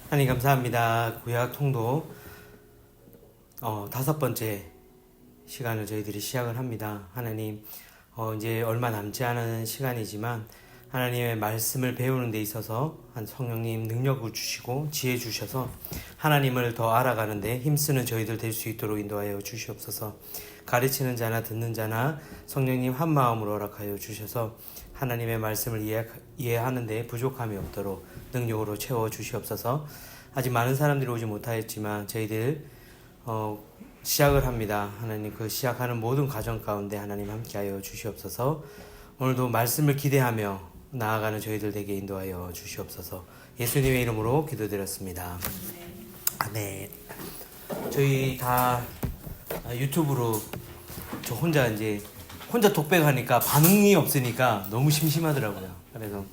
하나님 감사합니다. 구약 통독 5번째 시간을 저희들이 시작을 합니다. 하나님 이제 얼마 남지 않은 시간이지만 하나님의 말씀을 배우는 데 있어서 성령님 능력을 주시고 지혜 주셔서 하나님을 더 알아가는 데 힘쓰는 저희들 될 수 있도록 인도하여 주시옵소서. 가르치는 자나 듣는 자나 성령님 한 마음으로 허락하여 주셔서 하나님의 말씀을 이해하는 데 부족함이 없도록 능력으로 채워 주시옵소서. 아직 많은 사람들이 오지 못하였지만 저희들 시작을 합니다. 하나님 그 시작하는 모든 과정 가운데 하나님 함께하여 주시옵소서. 오늘도 말씀을 기대하며 나아가는 저희들 되게 인도하여 주시옵소서. 예수님의 이름으로 기도드렸습니다. 아멘. 저희 다 유튜브로 저 혼자 독백하니까 반응이 없으니까 너무 심심하더라고요. 그래서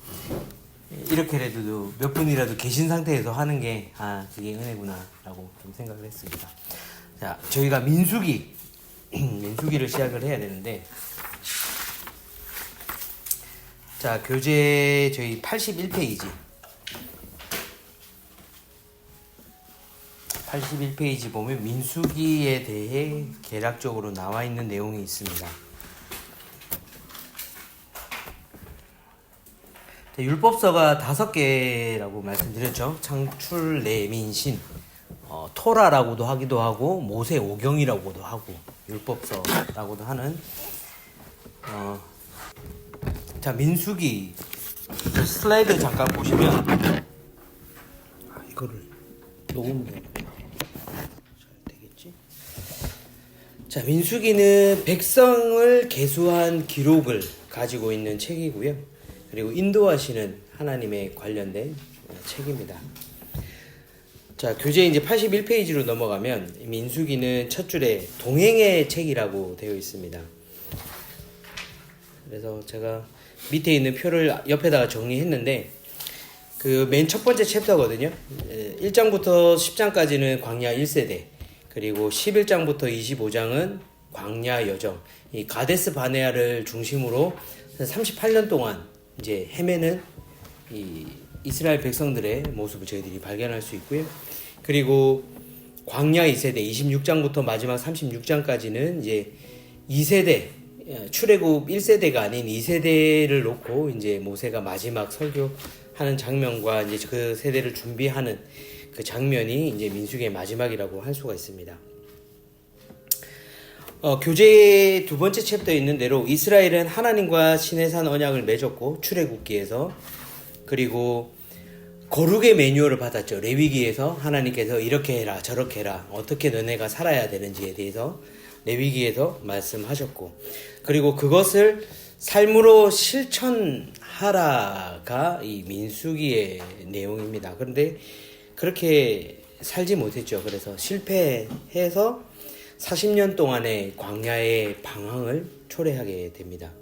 이렇게라도 몇 분이라도 계신 상태에서 하는 게 그게 은혜구나라고 좀 생각을 했습니다. 자, 저희가 민수기를 시작을 해야 되는데, 자, 교재 저희 81페이지 81페이지 보면 민수기에 대해 개략적으로 나와 있는 내용이 있습니다. 자, 율법서가 5개라고 말씀드렸죠. 창출, 레민신, 토라라고도 하기도 하고 모세 오경이라고도 하고 율법서라고도 하는 자, 민수기 슬라이드 잠깐 보시면 이거를 녹음되는 잘 되겠지? 자, 민수기는 백성을 계수한 기록을 가지고 있는 책이고요. 그리고 인도하시는 하나님에 관련된 책입니다. 자, 교재 이제 81페이지로 넘어가면 민수기는 첫 줄에 동행의 책이라고 되어 있습니다. 그래서 제가 밑에 있는 표를 옆에다가 정리했는데 그 맨 첫 번째 챕터거든요. 1장부터 10장까지는 광야 1세대, 그리고 11장부터 25장은 광야 여정, 이 가데스 바네아를 중심으로 38년 동안 이제 헤매는 이 이스라엘 백성들의 모습을 저희들이 발견할 수 있고요. 그리고 광야 2세대 26장부터 마지막 36장까지는 이제 2세대 출애굽 1세대가 아닌 2세대를 놓고 이제 모세가 마지막 설교하는 장면과 이제 그 세대를 준비하는 그 장면이 이제 민수기의 마지막이라고 할 수가 있습니다. 교재의 두 번째 챕터에 있는 대로 이스라엘은 하나님과 시내산 언약을 맺었고 출애굽기에서, 그리고 거룩의 매뉴얼을 받았죠. 레위기에서 하나님께서 이렇게 해라 저렇게 해라 어떻게 너네가 살아야 되는지에 대해서 레위기에서 말씀하셨고, 그리고 그것을 삶으로 실천하라가 이 민수기의 내용입니다. 그런데 그렇게 살지 못했죠. 그래서 실패해서 40년 동안의 광야의 방황을 초래하게 됩니다.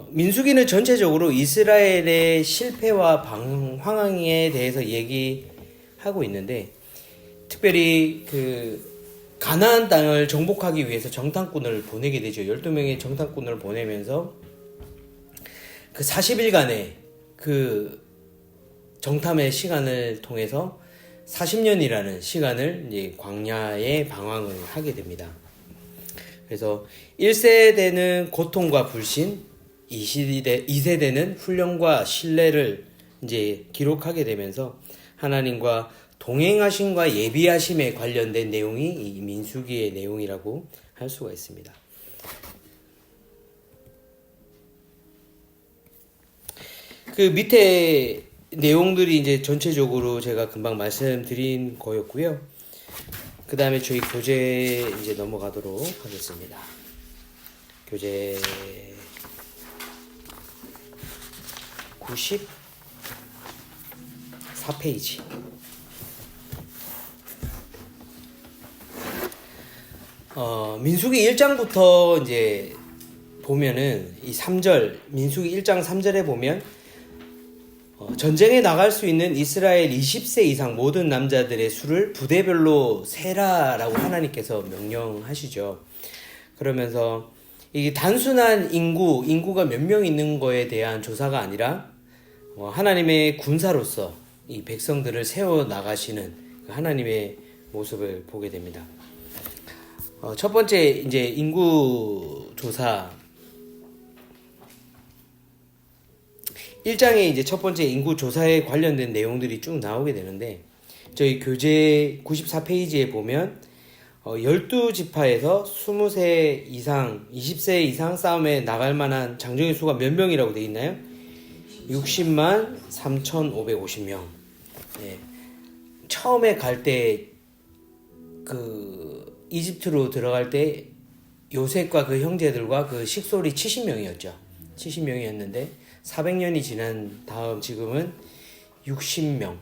민수기는 전체적으로 이스라엘의 실패와 방황에 대해서 얘기하고 있는데, 특별히 가나안 땅을 정복하기 위해서 정탐꾼을 보내게 되죠. 12명의 정탐꾼을 보내면서 그 40일간의 그 정탐의 시간을 통해서 40년이라는 시간을 이제 광야의 방황을 하게 됩니다. 그래서 1세대는 고통과 불신, 2세대는 훈련과 신뢰를 이제 기록하게 되면서 하나님과 동행하심과 예비하심에 관련된 내용이 이 민수기의 내용이라고 할 수가 있습니다. 그 밑에 내용들이 이제 전체적으로 제가 금방 말씀드린 거였고요. 그 다음에 저희 교재 이제 넘어가도록 하겠습니다. 교재 94페이지. 민수기 1장부터 이제 보면은 이 3절, 민수기 1장 3절에 보면 전쟁에 나갈 수 있는 이스라엘 20세 이상 모든 남자들의 수를 부대별로 세라라고 하나님께서 명령하시죠. 그러면서 이게 단순한 인구가 몇 명 있는 거에 대한 조사가 아니라 하나님의 군사로서 이 백성들을 세워 나가시는 그 하나님의 모습을 보게 됩니다. 첫 번째 이제 인구 조사 1장에 이제 첫 번째 인구 조사에 관련된 내용들이 쭉 나오게 되는데 저희 교재 94페이지에 보면 12지파에서 20세 이상, 20세 이상 싸움에 나갈 만한 장정의 수가 몇 명이라고 되어 있나요? 60만 3,550명. 예. 처음에 갈 때 그 이집트로 들어갈 때 요셉과 그 형제들과 그 식솔이 70명이었죠. 70명이었는데 400년이 지난 다음 지금은 60명.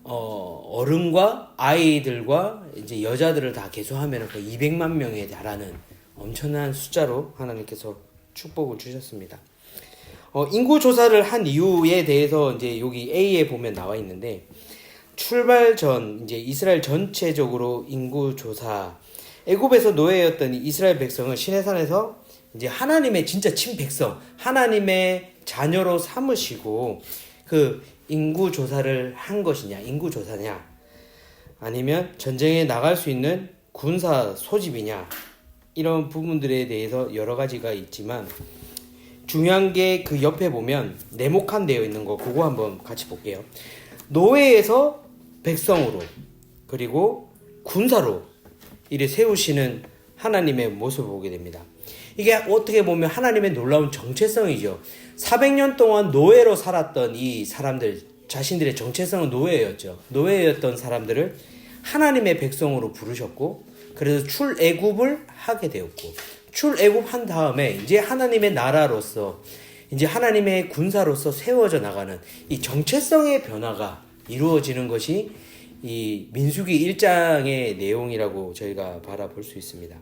어른과 아이들과 이제 여자들을 다 계수하면 거의 200만 명에 달하는 엄청난 숫자로 하나님께서 축복을 주셨습니다. 인구 조사를 한 이유에 대해서 이제 여기 A에 보면 나와 있는데 출발 전 이제 이스라엘 전체적으로 인구 조사 애굽에서 노예였던 이스라엘 백성을 시내산에서 이제 하나님의 진짜 친백성 하나님의 자녀로 삼으시고 그 인구 조사를 한 것이냐 인구 조사냐 아니면 전쟁에 나갈 수 있는 군사 소집이냐 이런 부분들에 대해서 여러 가지가 있지만 중요한 게 그 옆에 보면 네모칸 되어 있는 거 그거 한번 같이 볼게요. 노예에서 백성으로 그리고 군사로 이를 세우시는 하나님의 모습을 보게 됩니다. 이게 어떻게 보면 하나님의 놀라운 정체성이죠. 400년 동안 노예로 살았던 이 사람들 자신들의 정체성은 노예였죠. 노예였던 사람들을 하나님의 백성으로 부르셨고 그래서 출애굽을 하게 되었고 출애굽한 다음에 이제 하나님의 나라로서 이제 하나님의 군사로서 세워져 나가는 이 정체성의 변화가 이루어지는 것이 이 민수기 1장의 내용이라고 저희가 바라볼 수 있습니다.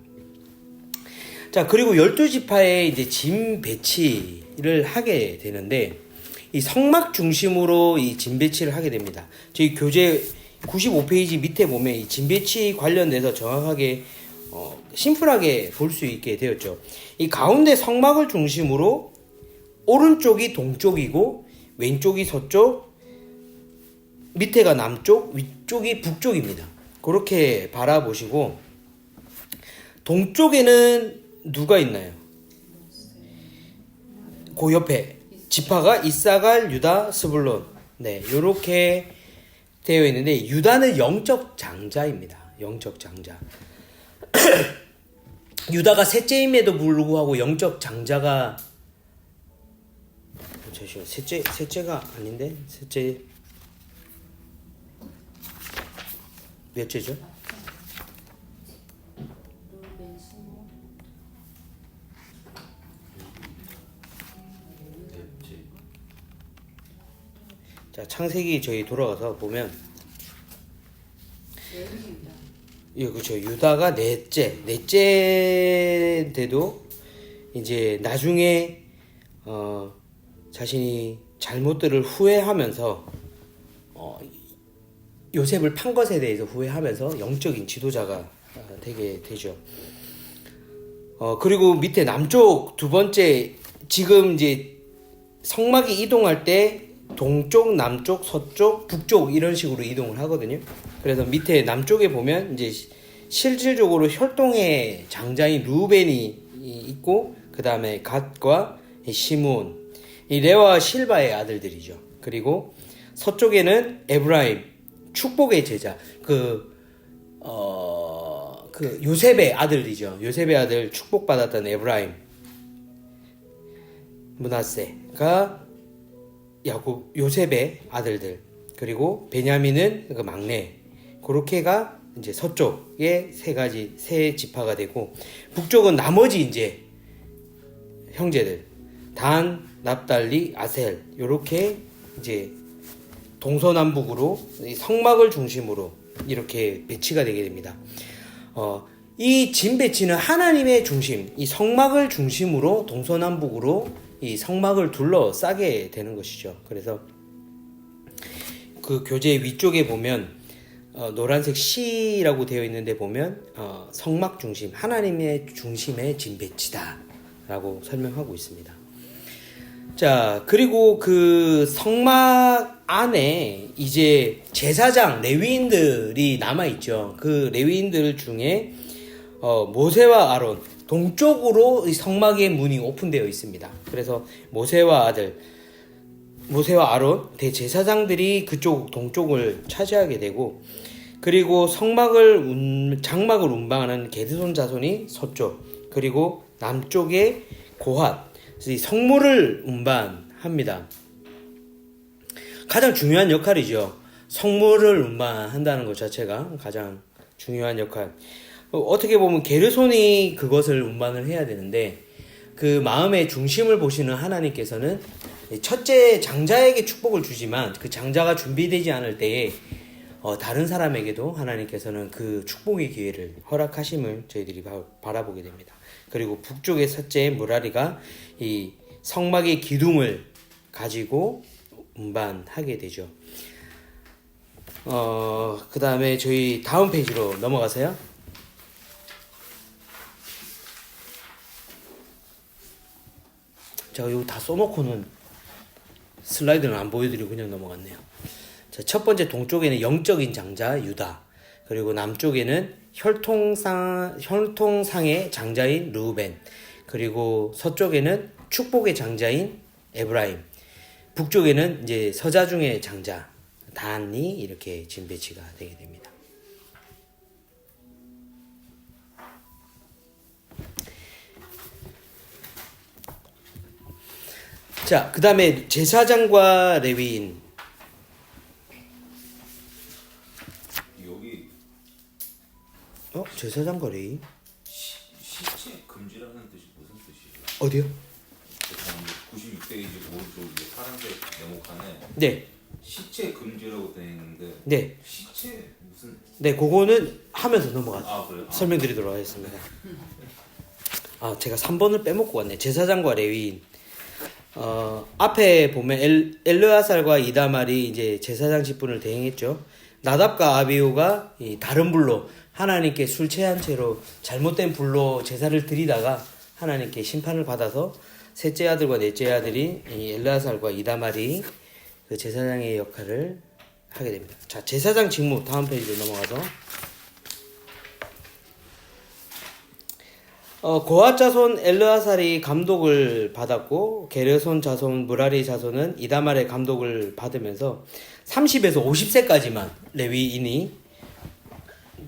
자, 그리고 12지파의 이제 짐 배치를 하게 되는데 이 성막 중심으로 이 짐 배치를 하게 됩니다. 저희 교재 95페이지 밑에 보면 이 짐 배치 관련돼서 정확하게 심플하게 볼 수 있게 되었죠. 이 가운데 성막을 중심으로 오른쪽이 동쪽이고 왼쪽이 서쪽, 밑에가 남쪽, 위쪽이 북쪽입니다. 그렇게 바라보시고 동쪽에는 누가 있나요? 그 옆에 지파가 이사갈, 유다, 스불론. 네, 이렇게 되어 있는데 유다는 영적 장자입니다. 영적 장자. 유다가 셋째임에도 불구하고 영적 장자가 잠시만 셋째가 아닌데 셋째 몇째죠? 자, 창세기 저희 돌아가서 보면 예, 그렇죠. 유다가 넷째인데도 이제 나중에 자신이 잘못들을 후회하면서 요셉을 판 것에 대해서 후회하면서 영적인 지도자가 되게 되죠. 그리고 밑에 남쪽 두 번째 지금 이제 성막이 이동할 때 동쪽, 남쪽, 서쪽, 북쪽 이런 식으로 이동을 하거든요. 그래서 밑에 남쪽에 보면 이제 실질적으로 혈통의 장자인 루벤이 있고 그 다음에 갓과 시몬, 이 레와 실바의 아들들이죠. 그리고 서쪽에는 에브라임, 축복의 제자, 그 요셉의 아들이죠. 요셉의 아들 축복받았던 에브라임, 므낫세가 야곱, 요셉의 아들들, 그리고 베냐민은 그 막내, 그렇게가 이제 서쪽에 세 지파가 되고 북쪽은 나머지 이제 형제들 단, 납달리, 아셀 이렇게 이제 동서남북으로 성막을 중심으로 이렇게 배치가 되게 됩니다. 이 짐 배치는 하나님의 중심, 이 성막을 중심으로 동서남북으로 이 성막을 둘러싸게 되는 것이죠. 그래서 그 교재 위쪽에 보면 노란색 C라고 되어 있는데 보면 성막 중심, 하나님의 중심의 짐 배치다 라고 설명하고 있습니다. 자, 그리고 그 성막 안에 이제 제사장 레위인들이 남아 있죠. 그 레위인들 중에 모세와 아론 동쪽으로 이 성막의 문이 오픈되어 있습니다. 그래서 모세와 아론 대제사장들이 그쪽 동쪽을 차지하게 되고, 그리고 장막을 운반하는 게드손 자손이 서쪽, 그리고 남쪽에 고핫, 성물을 운반합니다. 가장 중요한 역할이죠. 성물을 운반한다는 것 자체가 가장 중요한 역할. 어떻게 보면 게르손이 그것을 운반을 해야 되는데, 그 마음의 중심을 보시는 하나님께서는 첫째 장자에게 축복을 주지만 그 장자가 준비되지 않을 때에 다른 사람에게도 하나님께서는 그 축복의 기회를 허락하심을 저희들이 바라보게 됩니다. 그리고 북쪽의 셋째 무라리가 이 성막의 기둥을 가지고 운반하게 되죠. 그 다음에 저희 다음 페이지로 넘어가세요. 제가 이거 다 써놓고는 슬라이드는 안 보여드리고 그냥 넘어갔네요. 자, 첫 번째 동쪽에는 영적인 장자 유다, 그리고 남쪽에는 혈통상의 장자인 르우벤, 그리고 서쪽에는 축복의 장자인 에브라임, 북쪽에는 이제 서자중의 장자 단이 이렇게 지금 배치가 되게 됩니다. 자, 그 다음에 제사장과 레위인. 여기 제사장과 레위인? 시체 금지라는 뜻이 무슨 뜻이에요? 어디요? 96페이지 오른쪽 파란색 네모칸에 네. 시체 금지라고 되어 있는데 네. 시체 무슨? 네, 그거는 하면서 그래요? 설명드리도록 하겠습니다. 제가 3번을 빼먹고 왔네. 제사장과 레위인. 앞에 보면 엘르아살과 이다말이 이제 제사장 직분을 대행했죠. 나답과 아비후가 이 다른 불로 하나님께 술 취한 채로 잘못된 불로 제사를 드리다가 하나님께 심판을 받아서 셋째 아들과 넷째 아들이 이 엘르아살과 이다말이 그 제사장의 역할을 하게 됩니다. 자, 제사장 직무 다음 페이지로 넘어가서 고핫 자손 엘르아살이 감독을 받았고, 게르손 자손 무라리 자손은 이다말의 감독을 받으면서 30에서 50세까지만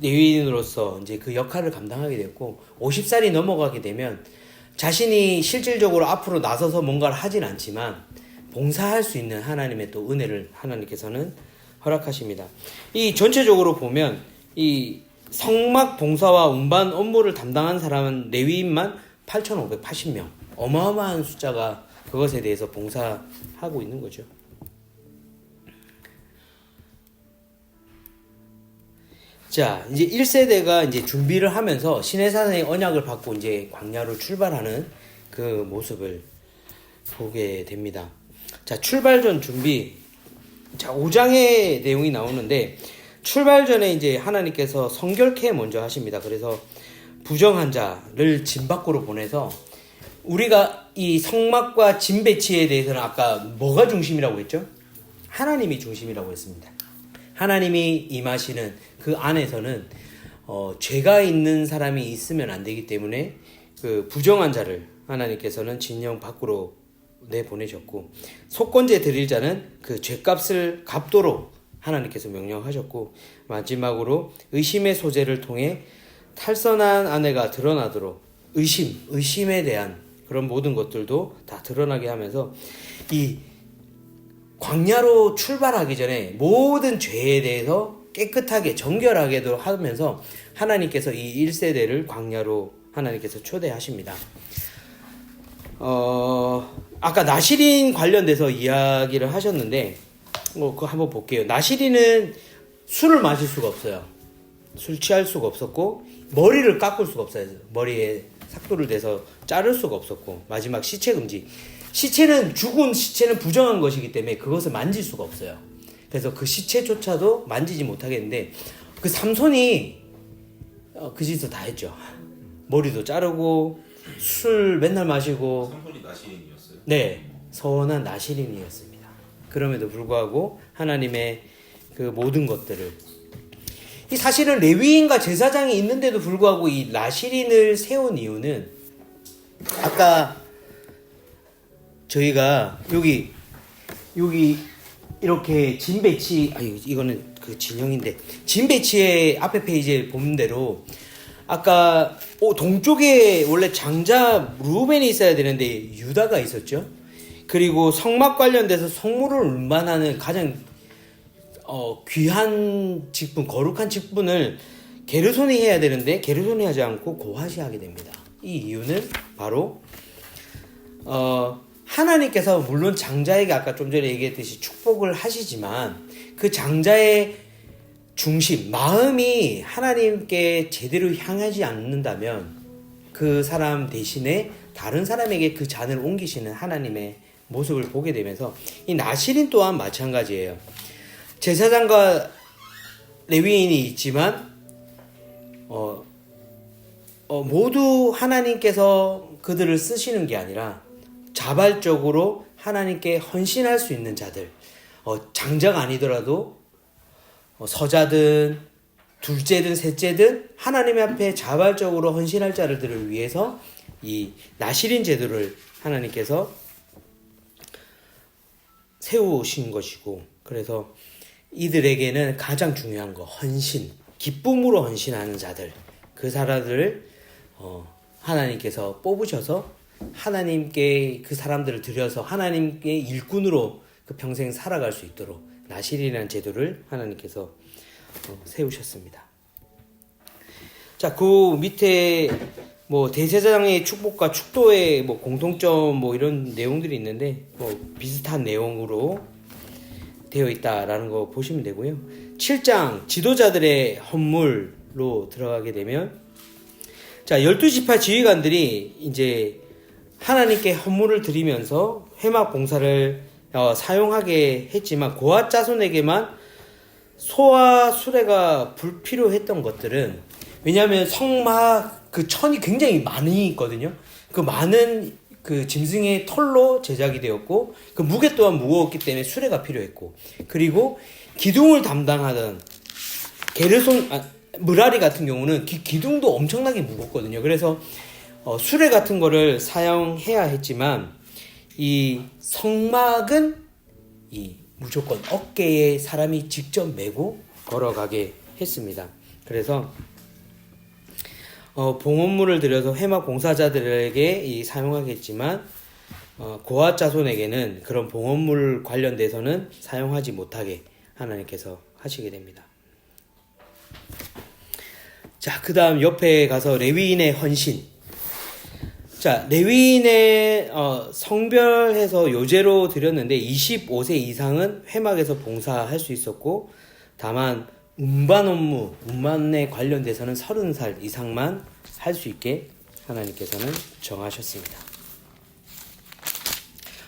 레위인으로서 이제 그 역할을 감당하게 됐고, 50살이 넘어가게 되면 자신이 실질적으로 앞으로 나서서 뭔가를 하진 않지만 봉사할 수 있는 하나님의 또 은혜를 하나님께서는 허락하십니다. 이 전체적으로 보면 이 성막 봉사와 운반 업무를 담당한 사람은 레위인만 8,580명. 어마어마한 숫자가 그것에 대해서 봉사하고 있는 거죠. 자, 이제 1세대가 이제 준비를 하면서 시내산의 언약을 받고 이제 광야로 출발하는 그 모습을 보게 됩니다. 자, 출발 전 준비. 자, 5장의 내용이 나오는데, 출발 전에 이제 하나님께서 성결케 먼저 하십니다. 그래서 부정한 자를 진 밖으로 보내서, 우리가 이 성막과 진 배치에 대해서는 아까 뭐가 중심이라고 했죠? 하나님이 중심이라고 했습니다. 하나님이 임하시는 그 안에서는 죄가 있는 사람이 있으면 안 되기 때문에 그 부정한 자를 하나님께서는 진영 밖으로 내보내셨고, 속건제 드릴 자는 그 죄값을 갚도록 하나님께서 명령하셨고, 마지막으로 의심의 소재를 통해 탈선한 아내가 드러나도록 의심에 대한 그런 모든 것들도 다 드러나게 하면서 이 광야로 출발하기 전에 모든 죄에 대해서 깨끗하게 정결하게도 하면서 하나님께서 이 1세대를 광야로 하나님께서 초대하십니다. 아까 나시린 관련돼서 이야기를 하셨는데 그거 한번 볼게요. 나시린은 술을 마실 수가 없어요. 술 취할 수가 없었고, 머리를 깎을 수가 없어요. 머리에 삭도를 대서 자를 수가 없었고, 마지막 시체 금지. 죽은 시체는 부정한 것이기 때문에 그것을 만질 수가 없어요. 그래서 그 시체조차도 만지지 못하겠는데, 그 삼손이 그 짓을 다 했죠. 머리도 자르고 술 맨날 마시고. 삼손이 나시린이었어요? 네, 선한 나시린이었습니다. 그럼에도 불구하고 하나님의 그 모든 것들을, 이 사실은 레위인과 제사장이 있는데도 불구하고 이 나실인을 세운 이유는, 아까 저희가 여기 이렇게 진 배치, 이거는 그 진영인데, 진 배치의 앞에 페이지에 보는 대로 아까 동쪽에 원래 장자 루벤이 있어야 되는데 유다가 있었죠. 그리고 성막 관련돼서 성물을 운반하는 가장 귀한 직분, 거룩한 직분을 게르손이 해야 되는데 게르손이 하지 않고 고핫이 하게 됩니다. 이 이유는 바로 하나님께서 물론 장자에게 아까 좀 전에 얘기했듯이 축복을 하시지만 그 장자의 중심, 마음이 하나님께 제대로 향하지 않는다면 그 사람 대신에 다른 사람에게 그 잔을 옮기시는 하나님의 모습을 보게 되면서, 이 나실인 또한 마찬가지예요. 제사장과 레위인이 있지만 모두 하나님께서 그들을 쓰시는 게 아니라 자발적으로 하나님께 헌신할 수 있는 자들, 장자가 아니더라도 서자든 둘째든 셋째든 하나님 앞에 자발적으로 헌신할 자들을 위해서 이 나실인 제도를 하나님께서 세우신 것이고, 그래서 이들에게는 가장 중요한 거, 헌신, 기쁨으로 헌신하는 자들, 그 사람들을 하나님께서 뽑으셔서 하나님께 그 사람들을 들여서 하나님께 일꾼으로 그 평생 살아갈 수 있도록 나실이라는 제도를 하나님께서 세우셨습니다. 자, 그 밑에 뭐 대제사장의 축복과 축도의 뭐 공통점 뭐 이런 내용들이 있는데 뭐 비슷한 내용으로 되어 있다라는 거 보시면 되고요. 7장 지도자들의 헌물로 들어가게 되면, 자, 12지파 지휘관들이 이제 하나님께 헌물을 드리면서 회막 봉사를 사용하게 했지만 고핫 자손에게만 소와 수레가 불필요했던 것들은, 왜냐하면 성막 그 천이 굉장히 많이 있거든요. 그 많은 그 짐승의 털로 제작이 되었고 그 무게 또한 무거웠기 때문에 수레가 필요했고, 그리고 기둥을 담당하던 게르손 므라리 같은 경우는 기둥도 엄청나게 무겁거든요. 그래서 수레 같은 거를 사용해야 했지만 이 성막은 이 무조건 어깨에 사람이 직접 메고 걸어가게 했습니다. 그래서 봉헌물을 들여서 회막 봉사자들에게 사용하겠지만 고핫 자손에게는 그런 봉헌물 관련돼서는 사용하지 못하게 하나님께서 하시게 됩니다. 자, 그 다음 옆에 가서 레위인의 헌신. 자, 레위인의 성별해서 요제로 드렸는데 25세 이상은 회막에서 봉사할 수 있었고, 다만 운반 업무, 운반에 관련돼서는 30살 이상만 할 수 있게 하나님께서는 정하셨습니다.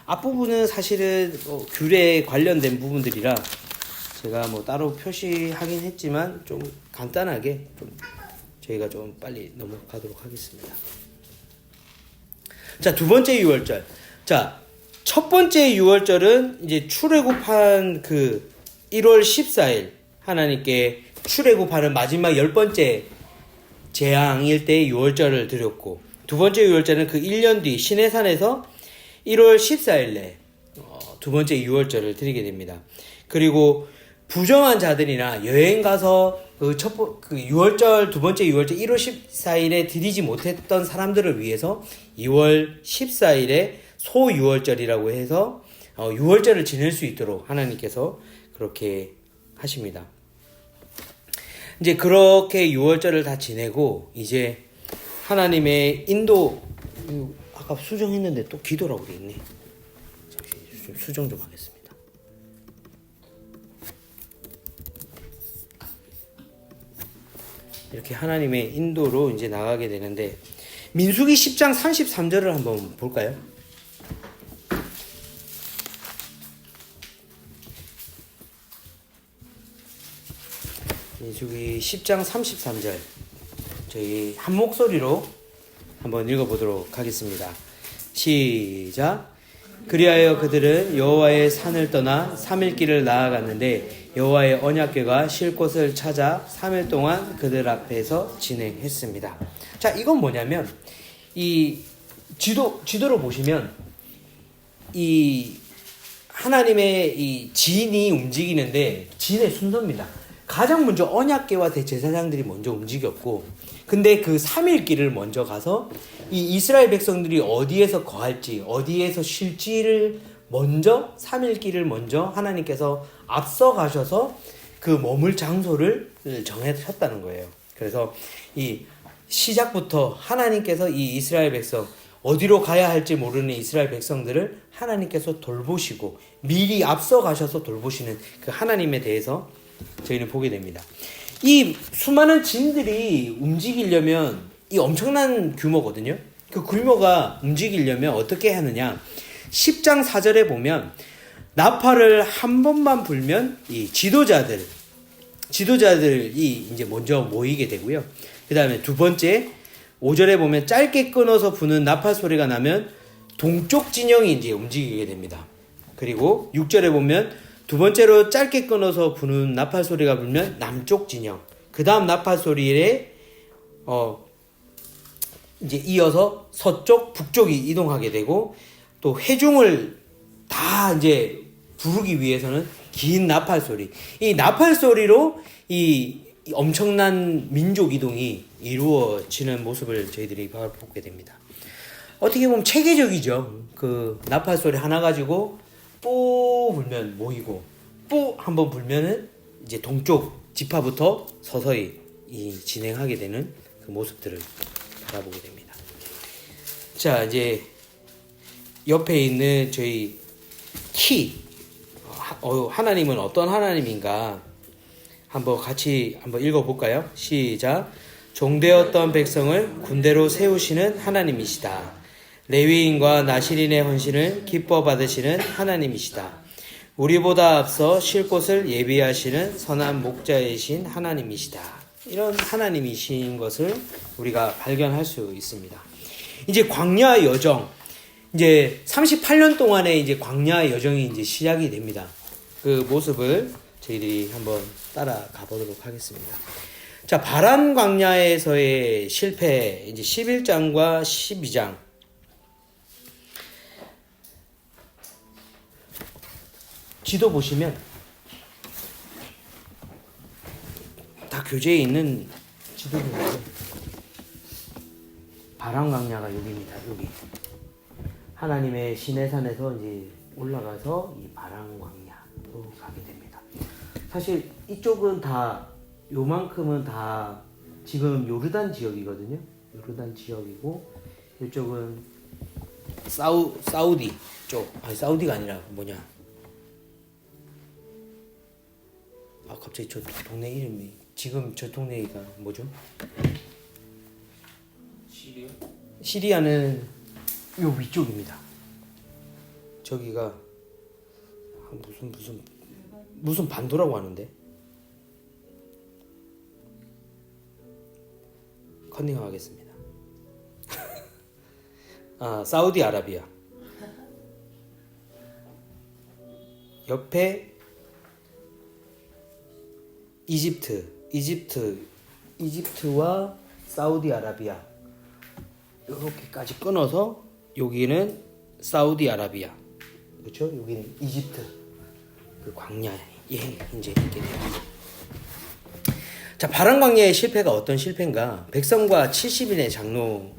앞부분은 사실은 규례에 관련된 부분들이라 제가 뭐 따로 표시하긴 했지만 좀 간단하게 좀 저희가 좀 빨리 넘어가도록 하겠습니다. 자, 두 번째 유월절. 자, 첫 번째 유월절은 이제 출애굽한 그 1월 14일 하나님께 출애굽하는 마지막 10번째 재앙일 때 유월절을 드렸고, 두 번째 유월절은 그 1년 뒤 시내산에서 1월 14일에 두 번째 유월절을 드리게 됩니다. 그리고 부정한 자들이나 여행 가서 그 유월절, 두 번째 유월절 1월 14일에 드리지 못했던 사람들을 위해서 2월 14일에 소유월절이라고 해서 유월절을 지낼 수 있도록 하나님께서 그렇게 하십니다. 이제 그렇게 유월절을 다 지내고 이제 하나님의 인도, 아까 수정했는데 또 기도라고 돼 있네. 잠시 수정 좀 하겠습니다. 이렇게 하나님의 인도로 이제 나가게 되는데, 민수기 10장 33절을 한번 볼까요? 민수기 10장 33절 저희 한 목소리로 한번 읽어보도록 하겠습니다. 시작. 그리하여 그들은 여호와의 산을 떠나 3일 길을 나아갔는데 여호와의 언약궤가 실 곳을 찾아 3일 동안 그들 앞에서 진행했습니다. 자, 이건 뭐냐면 이 지도로 보시면 이 하나님의 이 진이 움직이는데 진의 순서입니다. 가장 먼저 언약궤와 대제사장들이 먼저 움직였고, 근데 그 3일 길을 먼저 가서 이 이스라엘 백성들이 어디에서 거할지, 어디에서 쉴지를 먼저 3일 길을 먼저 하나님께서 앞서 가셔서 그 머물 장소를 정하셨다는 거예요. 그래서 이 시작부터 하나님께서 이 이스라엘 백성, 어디로 가야 할지 모르는 이스라엘 백성들을 하나님께서 돌보시고 미리 앞서 가셔서 돌보시는 그 하나님에 대해서 저희는 보게 됩니다. 이 수많은 진들이 움직이려면 이 엄청난 규모거든요. 그 규모가 움직이려면 어떻게 하느냐? 10장 4절에 보면 나팔을 한 번만 불면 이 지도자들이 이제 먼저 모이게 되고요. 그 다음에 두 번째 5절에 보면 짧게 끊어서 부는 나팔 소리가 나면 동쪽 진영이 이제 움직이게 됩니다. 그리고 6절에 보면 두 번째로 짧게 끊어서 부는 나팔 소리가 불면 남쪽 진영. 그 다음 나팔 소리에 이제 이어서 서쪽, 북쪽이 이동하게 되고 또 회중을 다 이제 부르기 위해서는 긴 나팔 소리. 이 나팔 소리로 이 엄청난 민족 이동이 이루어지는 모습을 저희들이 보게 됩니다. 어떻게 보면 체계적이죠. 그 나팔 소리 하나 가지고 뿌 불면 모이고 뿌 한번 불면은 이제 동쪽 지파부터 서서히 진행하게 되는 그 모습들을 바라보게 됩니다. 자, 이제 옆에 있는 저희 하나님은 어떤 하나님인가 한번 같이 읽어볼까요? 시작. 종되었던 백성을 군대로 세우시는 하나님이시다. 레위인과 나실인의 헌신을 기뻐 받으시는 하나님이시다. 우리보다 앞서 쉴 곳을 예비하시는 선한 목자이신 하나님이시다. 이런 하나님이신 것을 우리가 발견할 수 있습니다. 이제 광야 여정, 이제 38년 동안의 이제 광야 여정이 이제 시작이 됩니다. 그 모습을 저희들이 한번 따라가 보도록 하겠습니다. 자, 바란 광야에서의 실패, 이제 11장과 12장. 지도 보시면 다 교재에 있는 지도인데 바란 광야가 여기입니다. 여기 하나님의 시내산에서 이제 올라가서 이 바란 광야로 가게 됩니다. 사실 이쪽은 다 요만큼은 다 지금 요르단 지역이거든요. 요르단 지역이고 이쪽은 사우디 쪽, 아니 사우디가 아니라 뭐냐? 갑자기 저 동네 이름이 지금 저 동네가 뭐죠? 시리아? 시리아는 요 위쪽입니다. 저기가 무슨 반도라고 하는데 컨닝하겠습니다. 사우디아라비아 옆에 이집트와 사우디아라비아 이렇게까지 끊어서 여기는 사우디아라비아, 그렇죠? 여기는 이집트 그 광야에 이제 있게 됩니다. 자, 바란 광야의 실패가 어떤 실패인가? 백성과 70인의 장로,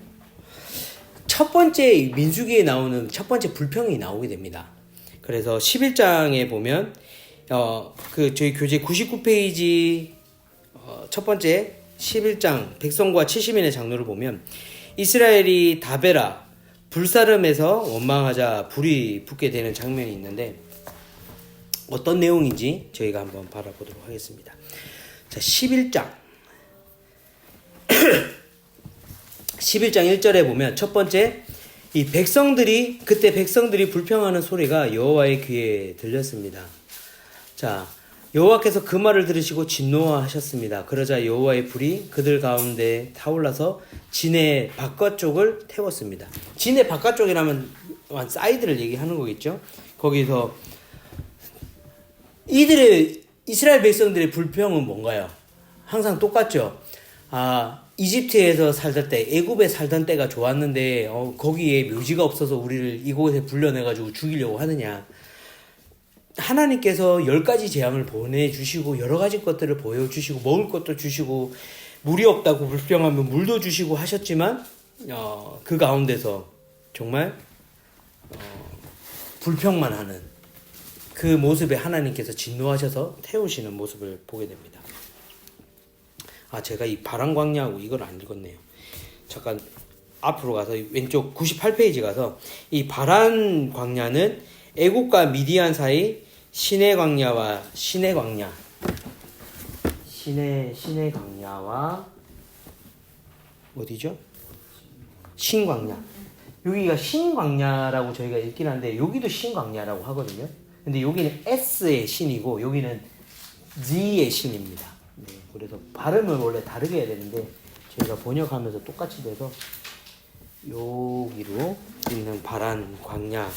첫 번째 민수기에 나오는 첫 번째 불평이 나오게 됩니다. 그래서 11장에 보면 저희 교재 99페이지 첫 번째 11장 백성과 70인의 장로를 보면 이스라엘이 다베라 불사름에서 원망하자 불이 붙게 되는 장면이 있는데 어떤 내용인지 저희가 한번 바라보도록 하겠습니다. 자, 11장 11장 1절에 보면 첫 번째 그때 백성들이 불평하는 소리가 여호와의 귀에 들렸습니다. 자, 여호와께서 그 말을 들으시고 진노하셨습니다. 그러자 여호와의 불이 그들 가운데 타올라서 진의 바깥쪽을 태웠습니다. 진의 바깥쪽이라면 사이드를 얘기하는 거겠죠. 거기서 이들의 이스라엘 백성들의 불평은 뭔가요? 항상 똑같죠. 이집트에서 살던 때, 애굽에 살던 때가 좋았는데 거기에 묘지가 없어서 우리를 이곳에 불러내가지고 죽이려고 하느냐. 하나님께서 10가지 재앙을 보내주시고 여러 가지 것들을 보여주시고 먹을 것도 주시고 물이 없다고 불평하면 물도 주시고 하셨지만 그 가운데서 정말 불평만 하는 그 모습에 하나님께서 진노하셔서 태우시는 모습을 보게 됩니다. 제가 이 바람 광야하고 이걸 안 읽었네요. 잠깐 앞으로 가서 왼쪽 98페이지 가서 이 바람 광야는 애국과 미디안 사이 시내 광야와 어디죠? 신광야. 여기가 신광야라고 저희가 읽긴 한데 여기도 신광야라고 하거든요. 근데 여기는 S의 신이고 여기는 Z의 신입니다. 네, 그래서 발음을 원래 다르게 해야 되는데 저희가 번역하면서 똑같이 돼서 여기로 있는 바란 광야.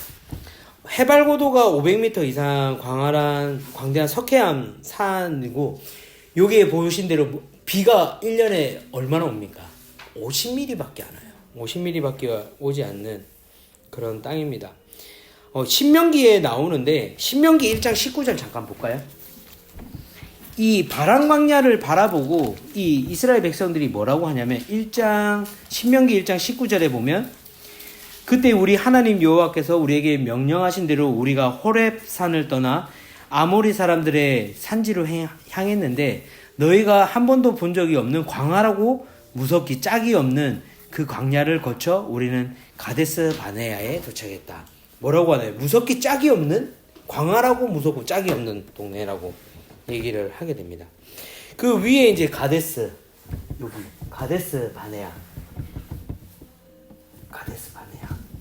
해발 고도가 500m 이상 광대한 석회암 산이고 여기에 보신 대로 비가 1년에 얼마나 옵니까? 50mm밖에 안 와요. 50mm밖에 오지 않는 그런 땅입니다. 신명기에 나오는데 신명기 1장 19절 잠깐 볼까요? 이 바람 광야를 바라보고 이 이스라엘 백성들이 뭐라고 하냐면 신명기 1장 19절에 보면 그때 우리 하나님 여호와께서 우리에게 명령하신 대로 우리가 호렙 산을 떠나 아모리 사람들의 산지로 향했는데 너희가 한 번도 본 적이 없는 광활하고 무섭기 짝이 없는 그 광야를 거쳐 우리는 가데스 바네아에 도착했다. 뭐라고 하나요? 무섭기 짝이 없는 광활하고 무섭고 짝이 없는 동네라고 얘기를 하게 됩니다. 그 위에 이제 가데스 바네아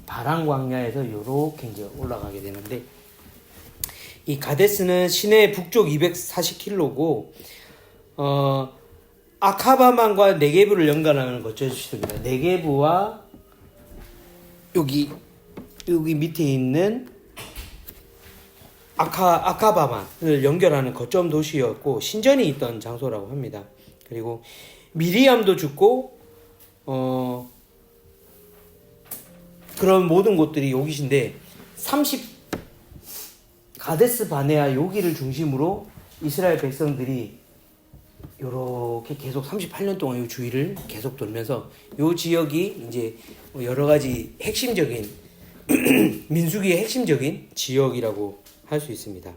바람 광야에서 요렇게 이제 올라가게 되는데 이 가데스는 시내 북쪽 240km고 아카바만과 네게부를 연결하는 거쳐주십니다. 네게부와 여기 밑에 있는 아카바만을 연결하는 거점 도시였고 신전이 있던 장소라고 합니다. 그리고 미리암도 죽고 그런 모든 곳들이 여기신데 가데스 바네아 여기를 중심으로 이스라엘 백성들이 요렇게 계속 38년 동안 이 주위를 계속 돌면서 요 지역이 이제 여러 가지 핵심적인 민수기의 핵심적인 지역이라고 할 수 있습니다.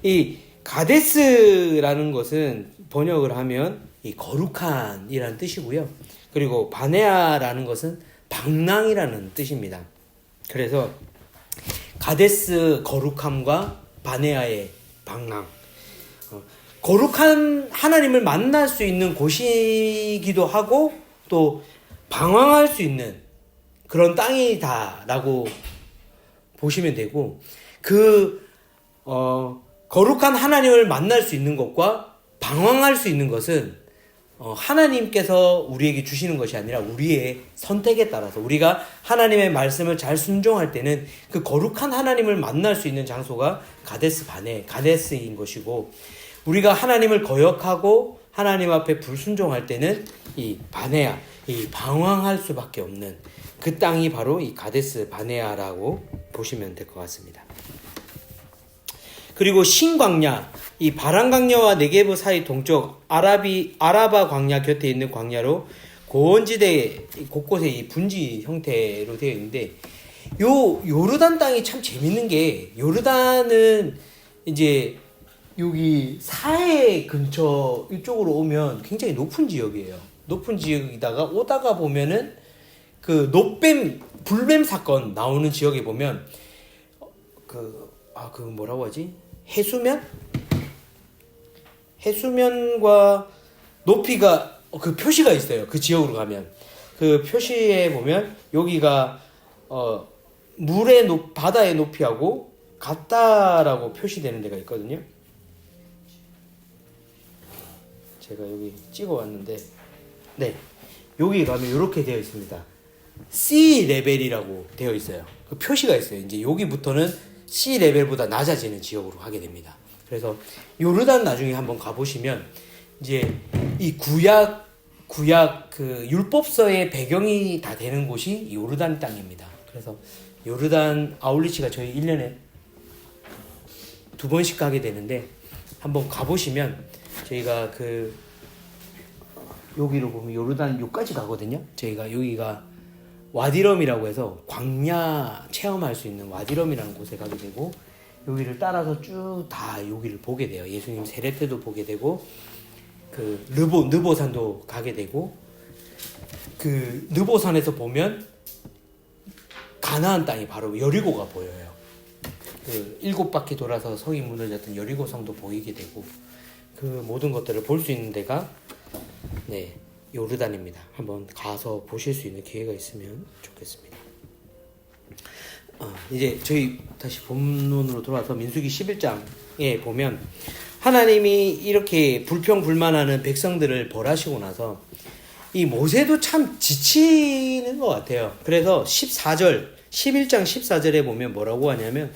이 가데스라는 것은 번역을 하면 이 거룩한이라는 뜻이고요. 그리고 바네아라는 것은 방랑이라는 뜻입니다. 그래서 가데스 거룩함과 바네아의 방랑. 거룩한 하나님을 만날 수 있는 곳이기도 하고 또 방황할 수 있는 그런 땅이다라고 보시면 되고 거룩한 하나님을 만날 수 있는 것과 방황할 수 있는 것은 하나님께서 우리에게 주시는 것이 아니라 우리의 선택에 따라서 우리가 하나님의 말씀을 잘 순종할 때는 그 거룩한 하나님을 만날 수 있는 장소가 가데스인 것이고 우리가 하나님을 거역하고 하나님 앞에 불순종할 때는 이 바네아, 이 방황할 수밖에 없는 그 땅이 바로 이 가데스 바네아라고 보시면 될 것 같습니다. 그리고 신광야, 이 바람 광야와 네게브 사이 동쪽 아라바 광야 곁에 있는 광야로 고원지대 곳곳에 이 분지 형태로 되어 있는데 요르단 땅이 참 재밌는 게 요르단은 이제 여기 사해 근처 이쪽으로 오면 굉장히 높은 지역이에요. 높은 지역이다가 오다가 보면은 그 불뱀 사건 나오는 지역에 보면 뭐라고 하지? 해수면과 높이가 그 표시가 있어요. 그 지역으로 가면 그 표시에 보면 여기가 바다의 높이하고 같다라고 표시되는 데가 있거든요. 제가 여기 찍어 왔는데 네, 여기 가면 이렇게 되어 있습니다. C 레벨이라고 되어 있어요. 그 표시가 있어요. 이제 여기부터는 C 레벨보다 낮아지는 지역으로 하게 됩니다. 그래서 요르단 나중에 한번 가보시면 이제 이 구약 그 율법서의 배경이 다 되는 곳이 요르단 땅입니다. 그래서 요르단 아울리치가 저희 1년에 2번씩 가게 되는데 한번 가보시면 저희가 그 여기로 보면 요르단 요까지 가거든요. 저희가 여기가 와디럼이라고 해서 광야 체험할 수 있는 와디럼이라는 곳에 가게 되고 여기를 따라서 쭉 다 여기를 보게 돼요. 예수님 세례 때도 보게 되고 그 느보산도 가게 되고 그 느보산에서 보면 가나안 땅이 바로 여리고가 보여요. 그 7바퀴 돌아서 성이 무너졌던 여리고 성도 보이게 되고 그 모든 것들을 볼 수 있는 데가 네 요르단입니다. 한번 가서 보실 수 있는 기회가 있으면 좋겠습니다. 이제 저희 다시 본론으로 돌아와서 민수기 11장에 보면 하나님이 이렇게 불평불만하는 백성들을 벌하시고 나서 이 모세도 참 지치는 것 같아요. 그래서 11장 14절에 보면 뭐라고 하냐면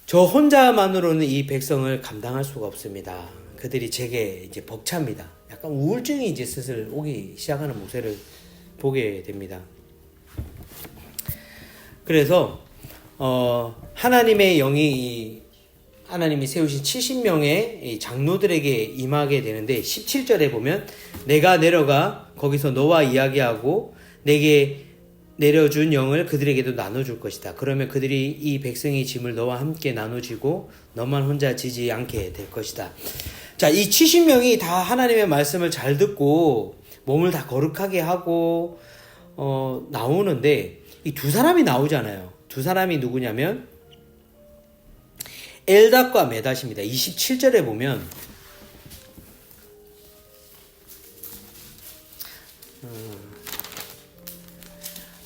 저 혼자만으로는 이 백성을 감당할 수가 없습니다. 그들이 제게 이제 벅찹니다. 약간 우울증이 이제 슬슬 오기 시작하는 모세를 보게 됩니다. 그래서 하나님의 영이 하나님이 세우신 70명의 장로들에게 임하게 되는데 17절에 보면 내가 내려가 거기서 너와 이야기하고 내게 내려준 영을 그들에게도 나눠줄 것이다. 그러면 그들이 이 백성의 짐을 너와 함께 나눠지고 너만 혼자 지지 않게 될 것이다. 자, 이 70명이 다 하나님의 말씀을 잘 듣고 몸을 다 거룩하게 하고 나오는데 이 두 사람이 나오잖아요. 두 사람이 누구냐면 엘닷과 메닷입니다. 27절에 보면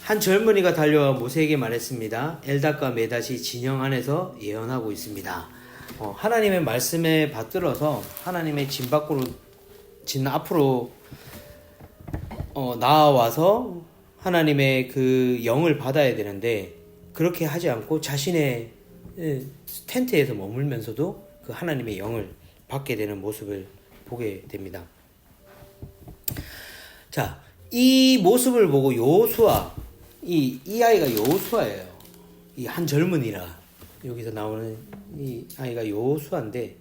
한 젊은이가 달려와 모세에게 말했습니다. 엘닷과 메닷이 진영 안에서 예언하고 있습니다. 하나님의 말씀에 받들어서 하나님의 진 앞으로 나와서 하나님의 그 영을 받아야 되는데 그렇게 하지 않고 자신의 텐트에서 머물면서도 그 하나님의 영을 받게 되는 모습을 보게 됩니다. 자, 이 모습을 보고 여호수아 이 아이가 여호수아예요. 이 한 젊은이라 여기서 나오는 이 아이가 여호수아인데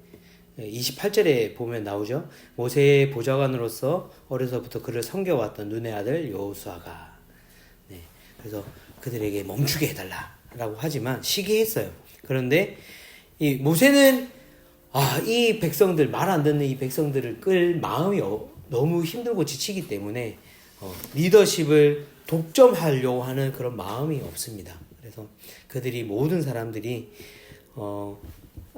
28절에 보면 나오죠. 모세의 보좌관으로서 어려서부터 그를 섬겨왔던 눈의 아들 여호수아가 그래서 그들에게 멈추게 해달라라고 하지만 시기했어요. 그런데 이 모세는 이 백성들 말 안 듣는 이 백성들을 끌 마음이 너무 힘들고 지치기 때문에 리더십을 독점하려고 하는 그런 마음이 없습니다. 그래서 그들이 모든 사람들이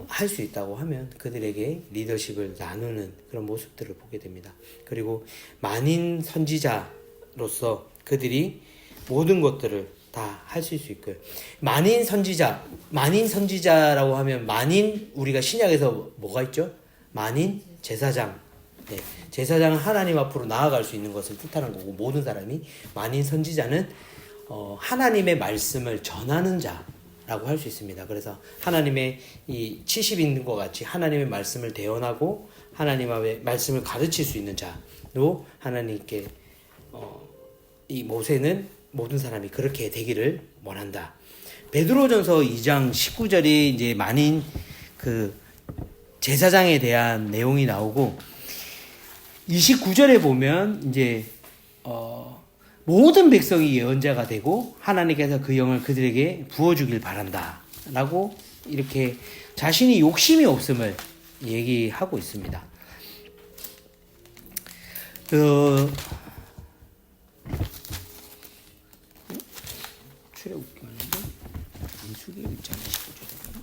할 수 있다고 하면 그들에게 리더십을 나누는 그런 모습들을 보게 됩니다. 그리고 만인 선지자로서 그들이 모든 것들을 다 하실 수 있고요. 만인 선지자라고 하면 우리가 신약에서 뭐가 있죠? 만인 제사장. 네, 제사장은 하나님 앞으로 나아갈 수 있는 것을 뜻하는 거고 모든 사람이 만인 선지자는 하나님의 말씀을 전하는 자라고 할 수 있습니다. 그래서 하나님의 이 70인과 같이 하나님의 말씀을 대언하고 하나님의 말씀을 가르칠 수 있는 자로 하나님께 이 모세는 모든 사람이 그렇게 되기를 원한다. 베드로전서 2장 19절이 이제 만인 그 제사장에 대한 내용이 나오고 29절에 보면 이제 모든 백성이 예언자가 되고 하나님께서 그 영을 그들에게 부어주길 바란다라고 이렇게 자신이 욕심이 없음을 얘기하고 있습니다. 출애굽기 말인데 민수기 1장 19절인가?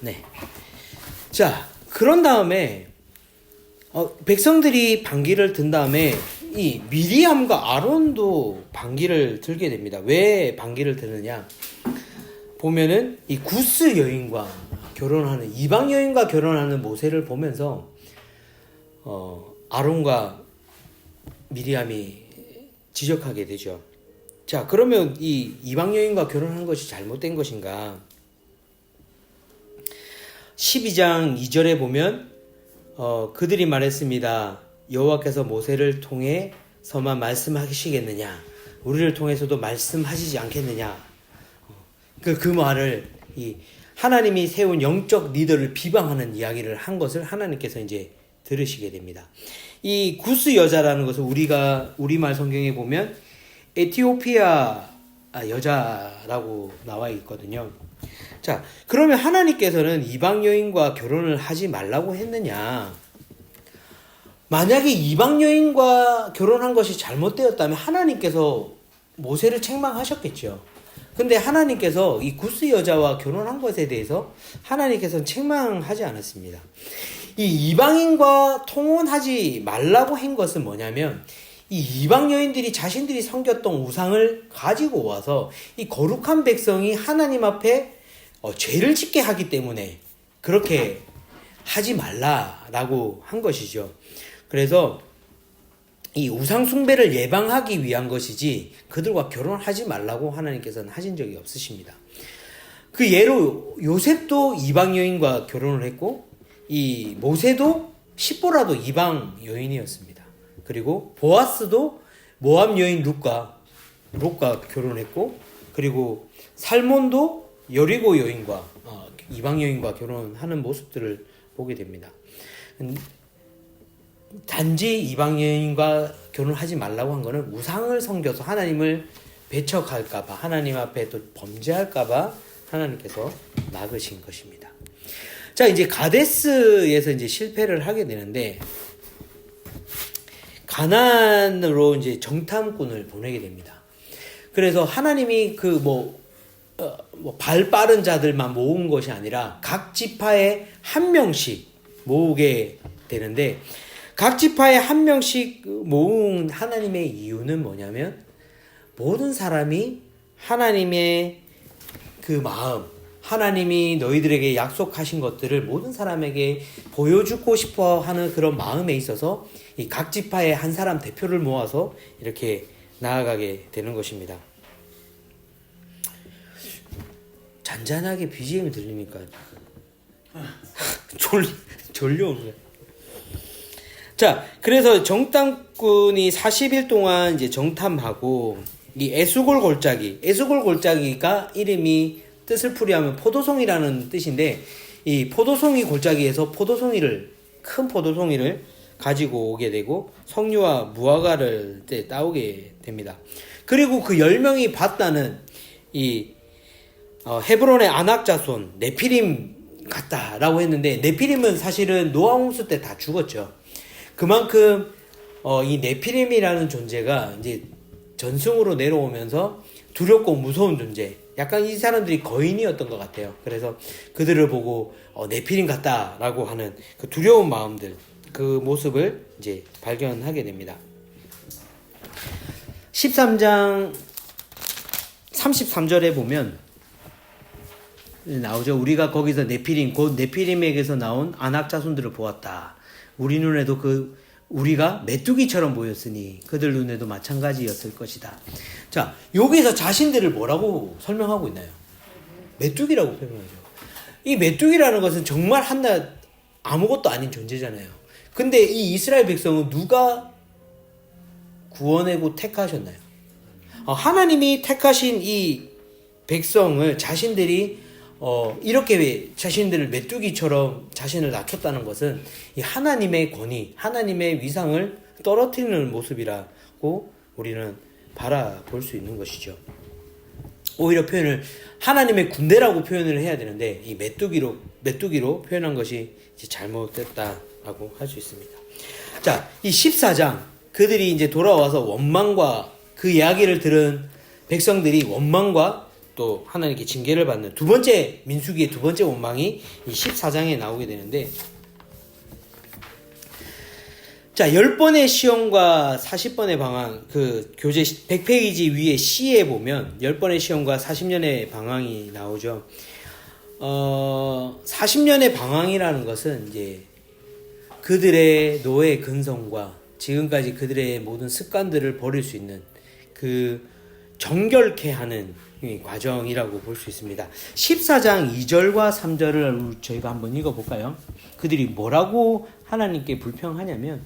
네. 자, 그런 다음에 백성들이 반기를 든 다음에 이 미리암과 아론도 반기를 들게 됩니다. 왜 반기를 드느냐? 보면은 이 구스 여인과 결혼하는 이방 여인과 결혼하는 모세를 보면서 아론과 미리암이 지적하게 되죠. 자, 그러면 이 이방 여인과 결혼한 것이 잘못된 것인가? 12장 2절에 보면 그들이 말했습니다. 여호와께서 모세를 통해서만 말씀하시겠느냐? 우리를 통해서도 말씀하시지 않겠느냐? 그 말을 이 하나님이 세운 영적 리더를 비방하는 이야기를 한 것을 하나님께서 이제 들으시게 됩니다. 이 구스 여자라는 것을 우리가 우리말 성경에 보면 에티오피아 여자라고 나와 있거든요. 자, 그러면 하나님께서는 이방 여인과 결혼을 하지 말라고 했느냐? 만약에 이방 여인과 결혼한 것이 잘못되었다면 하나님께서 모세를 책망하셨겠죠. 근데 하나님께서 이 구스 여자와 결혼한 것에 대해서 하나님께서는 책망하지 않았습니다. 이 이방인과 통혼하지 말라고 한 것은 뭐냐면 이 이방 여인들이 자신들이 섬겼던 우상을 가지고 와서 이 거룩한 백성이 하나님 앞에 죄를 짓게 하기 때문에 그렇게 하지 말라라고 한 것이죠. 그래서 이 우상 숭배를 예방하기 위한 것이지 그들과 결혼하지 말라고 하나님께서는 하신 적이 없으십니다. 그 예로 요셉도 이방 여인과 결혼을 했고 이 모세도 십보라도 이방 여인이었습니다. 그리고 보아스도 모압 여인 룻과 결혼했고 그리고 살몬도 여리고 여인과 이방 여인과 결혼하는 모습들을 보게 됩니다. 단지 이방 여인과 결혼하지 말라고 한 것은 우상을 섬겨서 하나님을 배척할까봐 하나님 앞에 또 범죄할까봐 하나님께서 막으신 것입니다. 자, 이제 가데스에서 이제 실패를 하게 되는데 가나안으로 이제 정탐꾼을 보내게 됩니다. 그래서 하나님이 발 빠른 자들만 모은 것이 아니라 각 지파에 한 명씩 모으게 되는데 각 지파에 한 명씩 모은 하나님의 이유는 뭐냐면 모든 사람이 하나님의 그 마음, 하나님이 너희들에게 약속하신 것들을 모든 사람에게 보여주고 싶어 하는 그런 마음에 있어서 이 각 지파에 한 사람 대표를 모아서 이렇게 나아가게 되는 것입니다. 잔잔하게 BGM이 들리니까 졸려오네. 자, 그래서 정탐꾼이 40일 동안 이제 정탐하고 이 에수골 골짜기가 이름이 뜻을 풀이하면 포도송이라는 뜻인데 이 포도송이 골짜기에서 큰 포도송이를 가지고 오게 되고 석류와 무화과를 따오게 됩니다. 그리고 그 10명이 봤다는 이 헤브론의 아낙자손 네피림 같다라고 했는데 네피림은 사실은 노아 홍수 때 다 죽었죠. 그만큼 이 네피림이라는 존재가 이제 전승으로 내려오면서 두렵고 무서운 존재. 약간 이 사람들이 거인이었던 것 같아요. 그래서 그들을 보고 네피림 같다라고 하는 그 두려운 마음들, 그 모습을 이제 발견하게 됩니다. 13장 33절에 보면 나오죠. 우리가 거기서 곧 네피림에게서 나온 아낙 자손들을 보았다. 우리 눈에도 우리가 메뚜기처럼 보였으니 그들 눈에도 마찬가지였을 것이다. 자, 여기서 자신들을 뭐라고 설명하고 있나요? 메뚜기라고 표현하죠. 이 메뚜기라는 것은 정말 한낱 아무것도 아닌 존재잖아요. 근데 이 이스라엘 백성은 누가 구원하고 택하셨나요? 하나님이 택하신 이 백성을 자신들이 이렇게 자신들을 메뚜기처럼 자신을 낮췄다는 것은 이 하나님의 권위, 하나님의 위상을 떨어뜨리는 모습이라고 우리는 바라볼 수 있는 것이죠. 오히려 표현을 하나님의 군대라고 표현을 해야 되는데 이 메뚜기로 표현한 것이 이제 잘못됐다라고 할 수 있습니다. 자, 이 14장 그들이 이제 돌아와서 원망과 그 이야기를 들은 백성들이 원망과 또 하나님께 징계를 받는 민수기의 두 번째 원망이 이 14장에 나오게 되는데, 자, 10번의 시험과 40번의 방황, 그 교재 100페이지 위에 C에 보면 10번의 시험과 40년의 방황이 나오죠. 40년의 방황이라는 것은 이제 그들의 노예 근성과 지금까지 그들의 모든 습관들을 버릴 수 있는 그 정결케 하는 이 과정이라고 볼 수 있습니다. 14장 2절과 3절을 저희가 한번 읽어볼까요? 그들이 뭐라고 하나님께 불평하냐면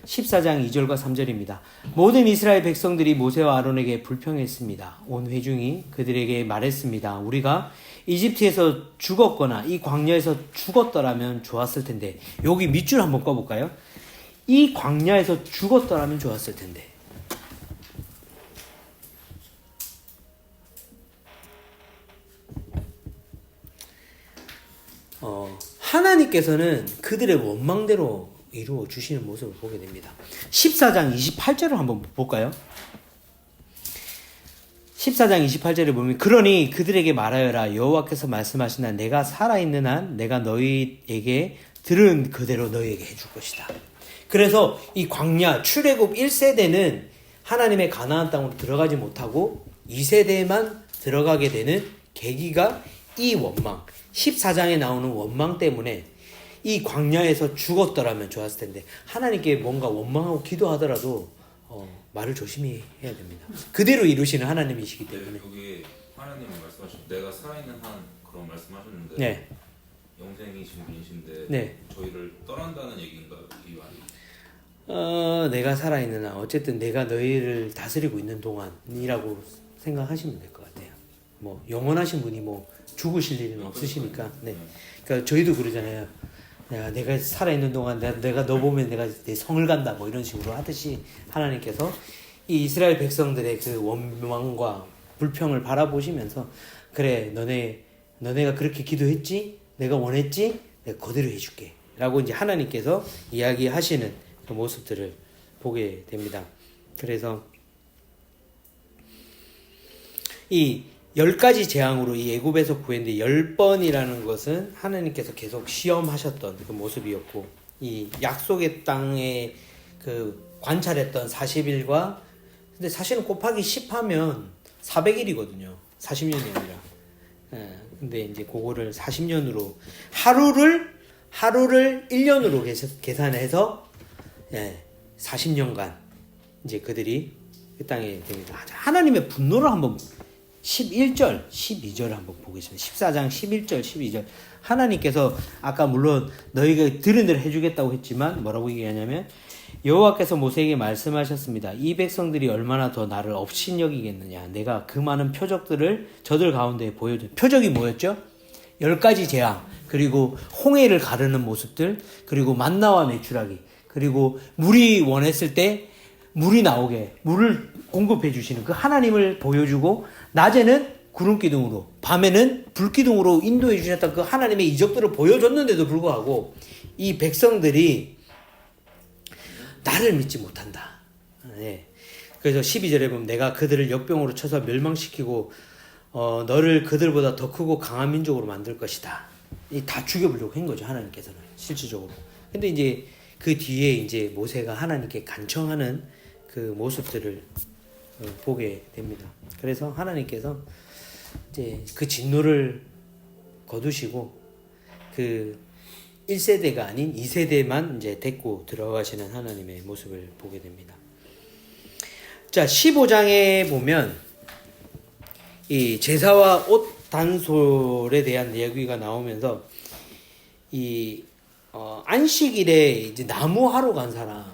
14장 2절과 3절입니다. 모든 이스라엘 백성들이 모세와 아론에게 불평했습니다. 온 회중이 그들에게 말했습니다. 우리가 이집트에서 죽었거나 이 광야에서 죽었더라면 좋았을 텐데. 여기 밑줄 한번 꺼볼까요? 이 광야에서 죽었더라면 좋았을 텐데. 하나님께서는 그들의 원망대로 이루어 주시는 모습을 보게 됩니다. 14장 28절을 한번 볼까요? 14장 28절에 보면 그러니 그들에게 말하여라 여호와께서 말씀하시나 내가 살아있는 한 내가 너희에게 들은 그대로 너희에게 해줄 것이다. 그래서 이 광야 출애굽 1세대는 하나님의 가나안 땅으로 들어가지 못하고 2세대만 들어가게 되는 계기가 이 원망 14장에 나오는 원망 때문에 이 광야에서 죽었더라면 좋았을 텐데 하나님께 뭔가 원망하고 기도하더라도 말을 조심히 해야 됩니다. 그대로 이루시는 하나님이시기 때문에. 네, 여기 하나님은 말씀하신 내가 살아있는 한 그런 말씀하셨는데 네. 영생이신 분이신데 네. 저희를 떠난다는 얘기인가 이 말이? 내가 살아있는 한 어쨌든 내가 너희를 다스리고 있는 동안이라고 생각하시면 될 것 같아요. 뭐 영원하신 분이 뭐 죽으실 일은 없으시니까. 네. 그러니까 저희도 그러잖아요. 내가 살아있는 동안 내가 너 보면 내가 내 성을 간다 뭐 이런 식으로 하듯이 하나님께서 이 이스라엘 백성들의 그 원망과 불평을 바라보시면서 그래 너네가 그렇게 기도했지 내가 원했지 내가 그대로 해줄게 라고 이제 하나님께서 이야기하시는 그 모습들을 보게 됩니다. 그래서 이 10가지 재앙으로 이 애굽에서 구했는데 10번이라는 것은 하나님께서 계속 시험하셨던 그 모습이었고 이 약속의 땅에 그 관찰했던 40일과 근데 사실은 곱하기 10 하면 400일이거든요. 40년이 아니라. 근데 이제 그거를 40년으로 하루를 1년으로 계산해서 40년간 이제 그들이 그 땅에 됩니다. 하나님의 분노를 한번 11절, 12절을 한번 보겠습니다. 14장 11절, 12절. 하나님께서 아까 물론 너희가 들은 대로 해주겠다고 했지만 뭐라고 얘기하냐면 여호와께서 모세에게 말씀하셨습니다. 이 백성들이 얼마나 더 나를 업신여기겠느냐. 내가 그 많은 표적들을 저들 가운데 보여줘. 표적이 뭐였죠? 10가지 재앙, 그리고 홍해를 가르는 모습들, 그리고 만나와 메추라기, 그리고 물이 원했을 때 물이 나오게 물을 공급해 주시는 그 하나님을 보여주고 낮에는 구름기둥으로 밤에는 불기둥으로 인도해 주셨던 그 하나님의 이적들을 보여줬는데도 불구하고 이 백성들이 나를 믿지 못한다. 네. 그래서 12절에 보면 내가 그들을 역병으로 쳐서 멸망시키고 너를 그들보다 더 크고 강한 민족으로 만들 것이다. 다 죽여보려고 한 거죠. 하나님께서는 실질적으로. 근데 이제 그 뒤에 이제 모세가 하나님께 간청하는 그 모습들을 보게 됩니다. 그래서 하나님께서 이제 그 진노를 거두시고 그 1세대가 아닌 2세대만 이제 데리고 들어가시는 하나님의 모습을 보게 됩니다. 자, 15장에 보면 이 제사와 옷 단솔에 대한 이야기가 나오면서 이 안식일에 이제 나무하러 간 사람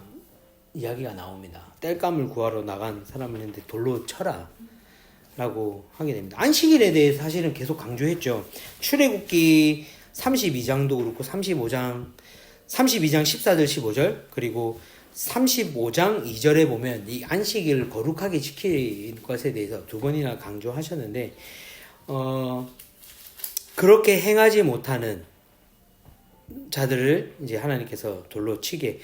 이야기가 나옵니다. 땔감을 구하러 나간 사람을 했는데 돌로 쳐라 라고 하게 됩니다. 안식일에 대해 사실은 계속 강조했죠. 출애굽기 32장도 그렇고 32장 14절 15절 그리고 35장 2절에 보면 이 안식일을 거룩하게 지킬 것에 대해서 두 번이나 강조하셨는데 그렇게 행하지 못하는 자들을 이제 하나님께서 돌로 치게.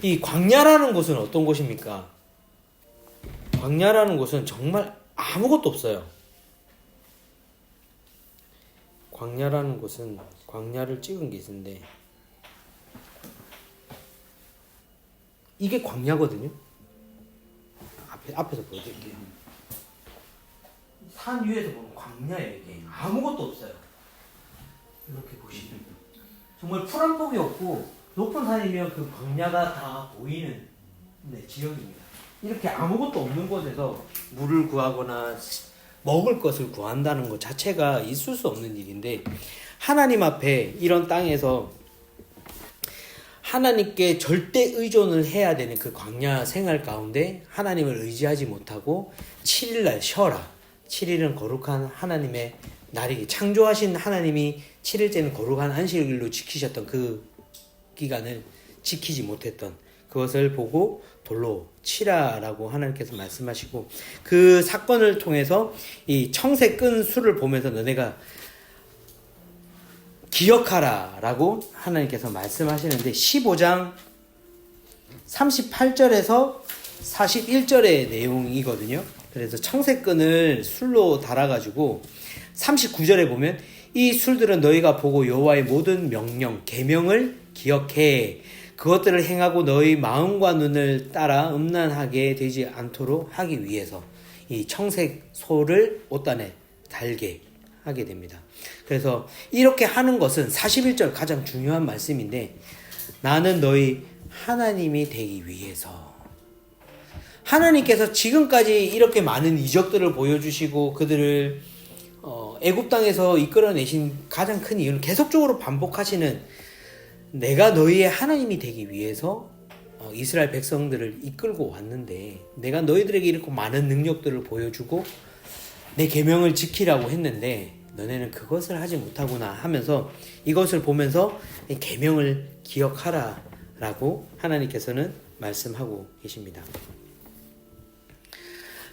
이 광야라는 곳은 어떤 곳입니까? 광야라는 곳은 정말 아무것도 없어요. 광야라는 곳은 광야를 찍은 게 있는데 이게 광야거든요. 앞에서 보여드릴게요. 산 위에서 보면 광야예요. 이게 아무것도 없어요. 이렇게 보시면 정말 풀 한 폭이 없고 높은 산이면 그 광야가 다 보이는 네, 지역입니다. 이렇게 아무것도 없는 곳에서 물을 구하거나 먹을 것을 구한다는 것 자체가 있을 수 없는 일인데, 하나님 앞에 이런 땅에서 하나님께 절대 의존을 해야 되는 그 광야 생활 가운데 하나님을 의지하지 못하고 7일날 쉬어라. 7일은 거룩한 하나님의 날이기, 창조하신 하나님이 7일째는 거룩한 안식일로 지키셨던 그 기간을 지키지 못했던 그것을 보고 돌로 치라라고 하나님께서 말씀하시고, 그 사건을 통해서 이 청새 끈 술을 보면서 너네가 기억하라 라고 하나님께서 말씀하시는데, 15장 38절에서 41절의 내용이거든요. 그래서 청새끈을 술로 달아가지고 39절에 보면 이 술들은 너희가 보고 여호와의 모든 명령, 계명을 기억해 그것들을 행하고 너희 마음과 눈을 따라 음란하게 되지 않도록 하기 위해서 이 청색 소를 옷단에 달게 하게 됩니다. 그래서 이렇게 하는 것은 41절 가장 중요한 말씀인데, 나는 너희 하나님이 되기 위해서, 하나님께서 지금까지 이렇게 많은 이적들을 보여주시고 그들을 애굽 땅에서 이끌어내신 가장 큰 이유는 계속적으로 반복하시는, 내가 너희의 하나님이 되기 위해서 이스라엘 백성들을 이끌고 왔는데, 내가 너희들에게 이렇게 많은 능력들을 보여주고 내 계명을 지키라고 했는데 너네는 그것을 하지 못하구나 하면서, 이것을 보면서 계명을 기억하라 라고 하나님께서는 말씀하고 계십니다.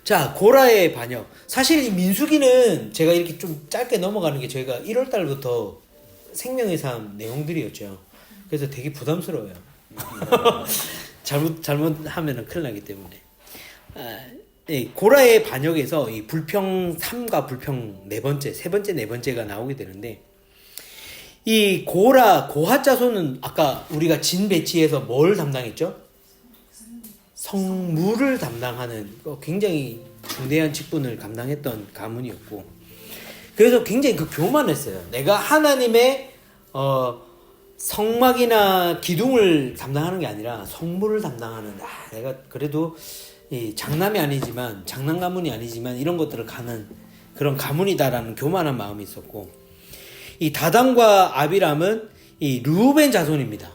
자, 고라의 반역. 사실 이 민수기는 제가 이렇게 좀 짧게 넘어가는 게 저희가 1월 달부터 생명의 삶 내용들이었죠. 그래서 되게 부담스러워요. 잘못하면 큰일 나기 때문에. 네, 고라의 반역에서 이 불평 3과 불평 네 번째, 네 번째가 나오게 되는데, 이 고하 자손은 아까 우리가 진 배치에서 뭘 담당했죠? 성물을 담당하는 굉장히 중대한 직분을 감당했던 가문이었고, 그래서 굉장히 교만했어요. 내가 하나님의 성막이나 기둥을 담당하는 게 아니라 성물을 담당하는, 내가 그래도 이 장남이 아니지만, 장남 가문이 아니지만 이런 것들을 가는 그런 가문이다라는 교만한 마음이 있었고, 이 다단과 아비람은 이 르우벤 자손입니다.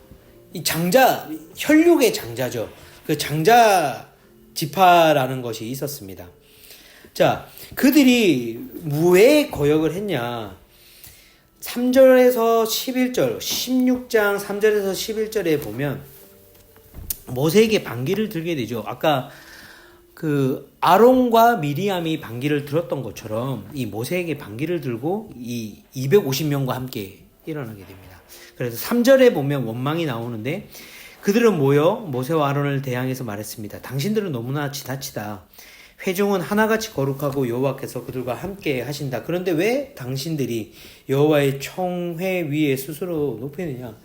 이 장자, 혈육의 장자죠. 그 장자 지파라는 것이 있었습니다. 자, 그들이 왜 거역을 했냐? 3절에서 11절, 16장 3절에서 11절에 보면 모세에게 반기를 들게 되죠. 아까 그 아론과 미리암이 반기를 들었던 것처럼 이 모세에게 반기를 들고 이 250명과 함께 일어나게 됩니다. 그래서 3절에 보면 원망이 나오는데, 그들은 모여 모세와 아론을 대항해서 말했습니다. 당신들은 너무나 지나치다. 회중은 하나같이 거룩하고 여호와께서 그들과 함께 하신다. 그런데 왜 당신들이 여호와의 총회 위에 스스로 높이느냐?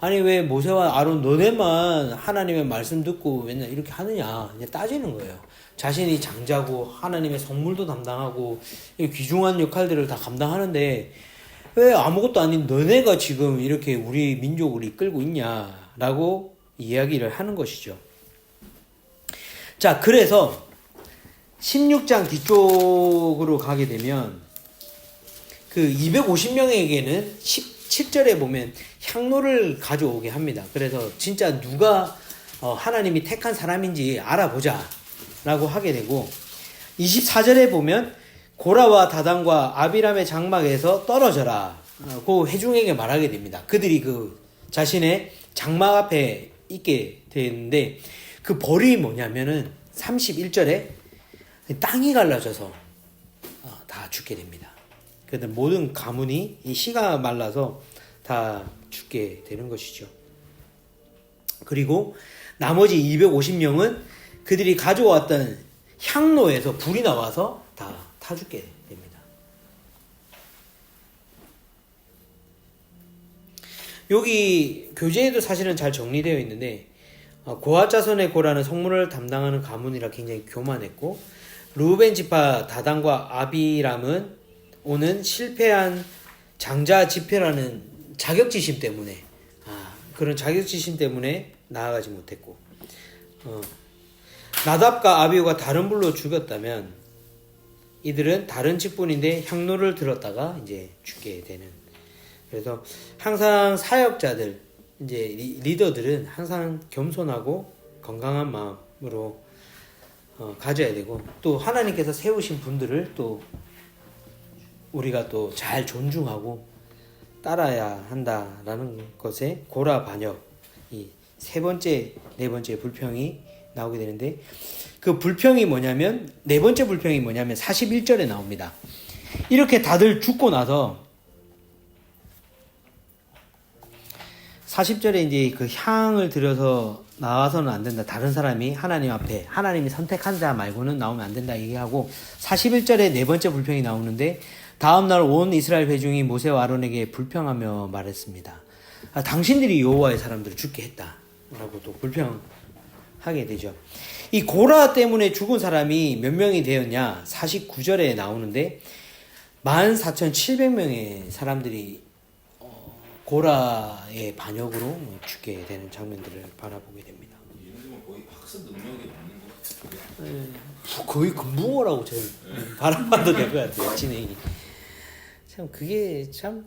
아니, 왜 모세와 아론 너네만 하나님의 말씀 듣고 맨날 이렇게 하느냐? 이제 따지는 거예요. 자신이 장자고 하나님의 성물도 담당하고 귀중한 역할들을 다 감당하는데 왜 아무것도 아닌 너네가 지금 이렇게 우리 민족을 이끌고 있냐라고 이야기를 하는 것이죠. 자, 그래서 16장 뒤쪽으로 가게 되면 그 250명에게는 17절에 보면 향로를 가져오게 합니다. 그래서 진짜 누가 하나님이 택한 사람인지 알아보자 라고 하게 되고, 24절에 보면 고라와 다단과 아비람의 장막에서 떨어져라 고 회중에게 말하게 됩니다. 그들이 그 자신의 장막 앞에 있게 되는데, 그 벌이 뭐냐면은 31절에 땅이 갈라져서 다 죽게 됩니다. 그래서 모든 가문이 이 씨가 말라서 다 죽게 되는 것이죠. 그리고 나머지 250명은 그들이 가져왔던 향로에서 불이 나와서 다 타 죽게 됩니다. 여기 교재에도 사실은 잘 정리되어 있는데, 고하 자손의 고라는 성문을 담당하는 가문이라 굉장히 교만했고, 르우벤 지파 다단과 아비람은 오는 실패한 장자 집회라는 자격지심 때문에, 그런 자격지심 때문에 나아가지 못했고, 나답과 아비후가 다른 불로 죽었다면 이들은 다른 직분인데 향로를 들었다가 이제 죽게 되는. 그래서 항상 사역자들, 이제 리더들은 항상 겸손하고 건강한 마음으로 가져야 되고, 또 하나님께서 세우신 분들을 또 우리가 또 잘 존중하고 따라야 한다라는 것에 고라 반역, 이 세 번째, 네 번째 불평이 나오게 되는데, 그 불평이 뭐냐면, 네 번째 불평이 뭐냐면 41절에 나옵니다. 이렇게 다들 죽고 나서 40절에 이제 그 향을 들여서 나와서는 안 된다. 다른 사람이 하나님 앞에, 하나님이 선택한 자 말고는 나오면 안 된다 얘기하고, 41절에 네 번째 불평이 나오는데, 다음날 온 이스라엘 회중이 모세와 아론에게 불평하며 말했습니다. 당신들이 여호와의 사람들을 죽게 했다 라고 또 불평하게 되죠. 이 고라 때문에 죽은 사람이 몇 명이 되었냐? 49절에 나오는데 14,700명의 사람들이 고라의 반역으로 죽게 되는 장면들을 바라보게 됩니다. 이 정도면 거의 학습 능력이 없는 것 같아요. 거의 금붕어라고 저는 바라봐도 될 것 같아요. 진행이. 참 그게 참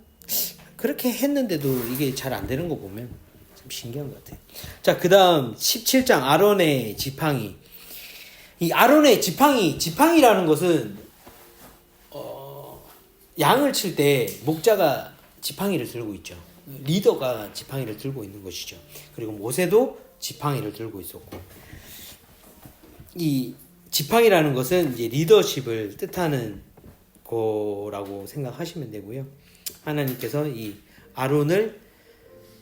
그렇게 했는데도 이게 잘 안 되는 거 보면 참 신기한 것 같아요. 자, 그 다음 17장 아론의 지팡이. 이 아론의 지팡이라는 것은 양을 칠 때 목자가 지팡이를 들고 있죠. 리더가 지팡이를 들고 있는 것이죠. 그리고 모세도 지팡이를 들고 있었고, 이 지팡이라는 것은 이제 리더십을 뜻하는 거라고 생각하시면 되고요. 하나님께서 이 아론을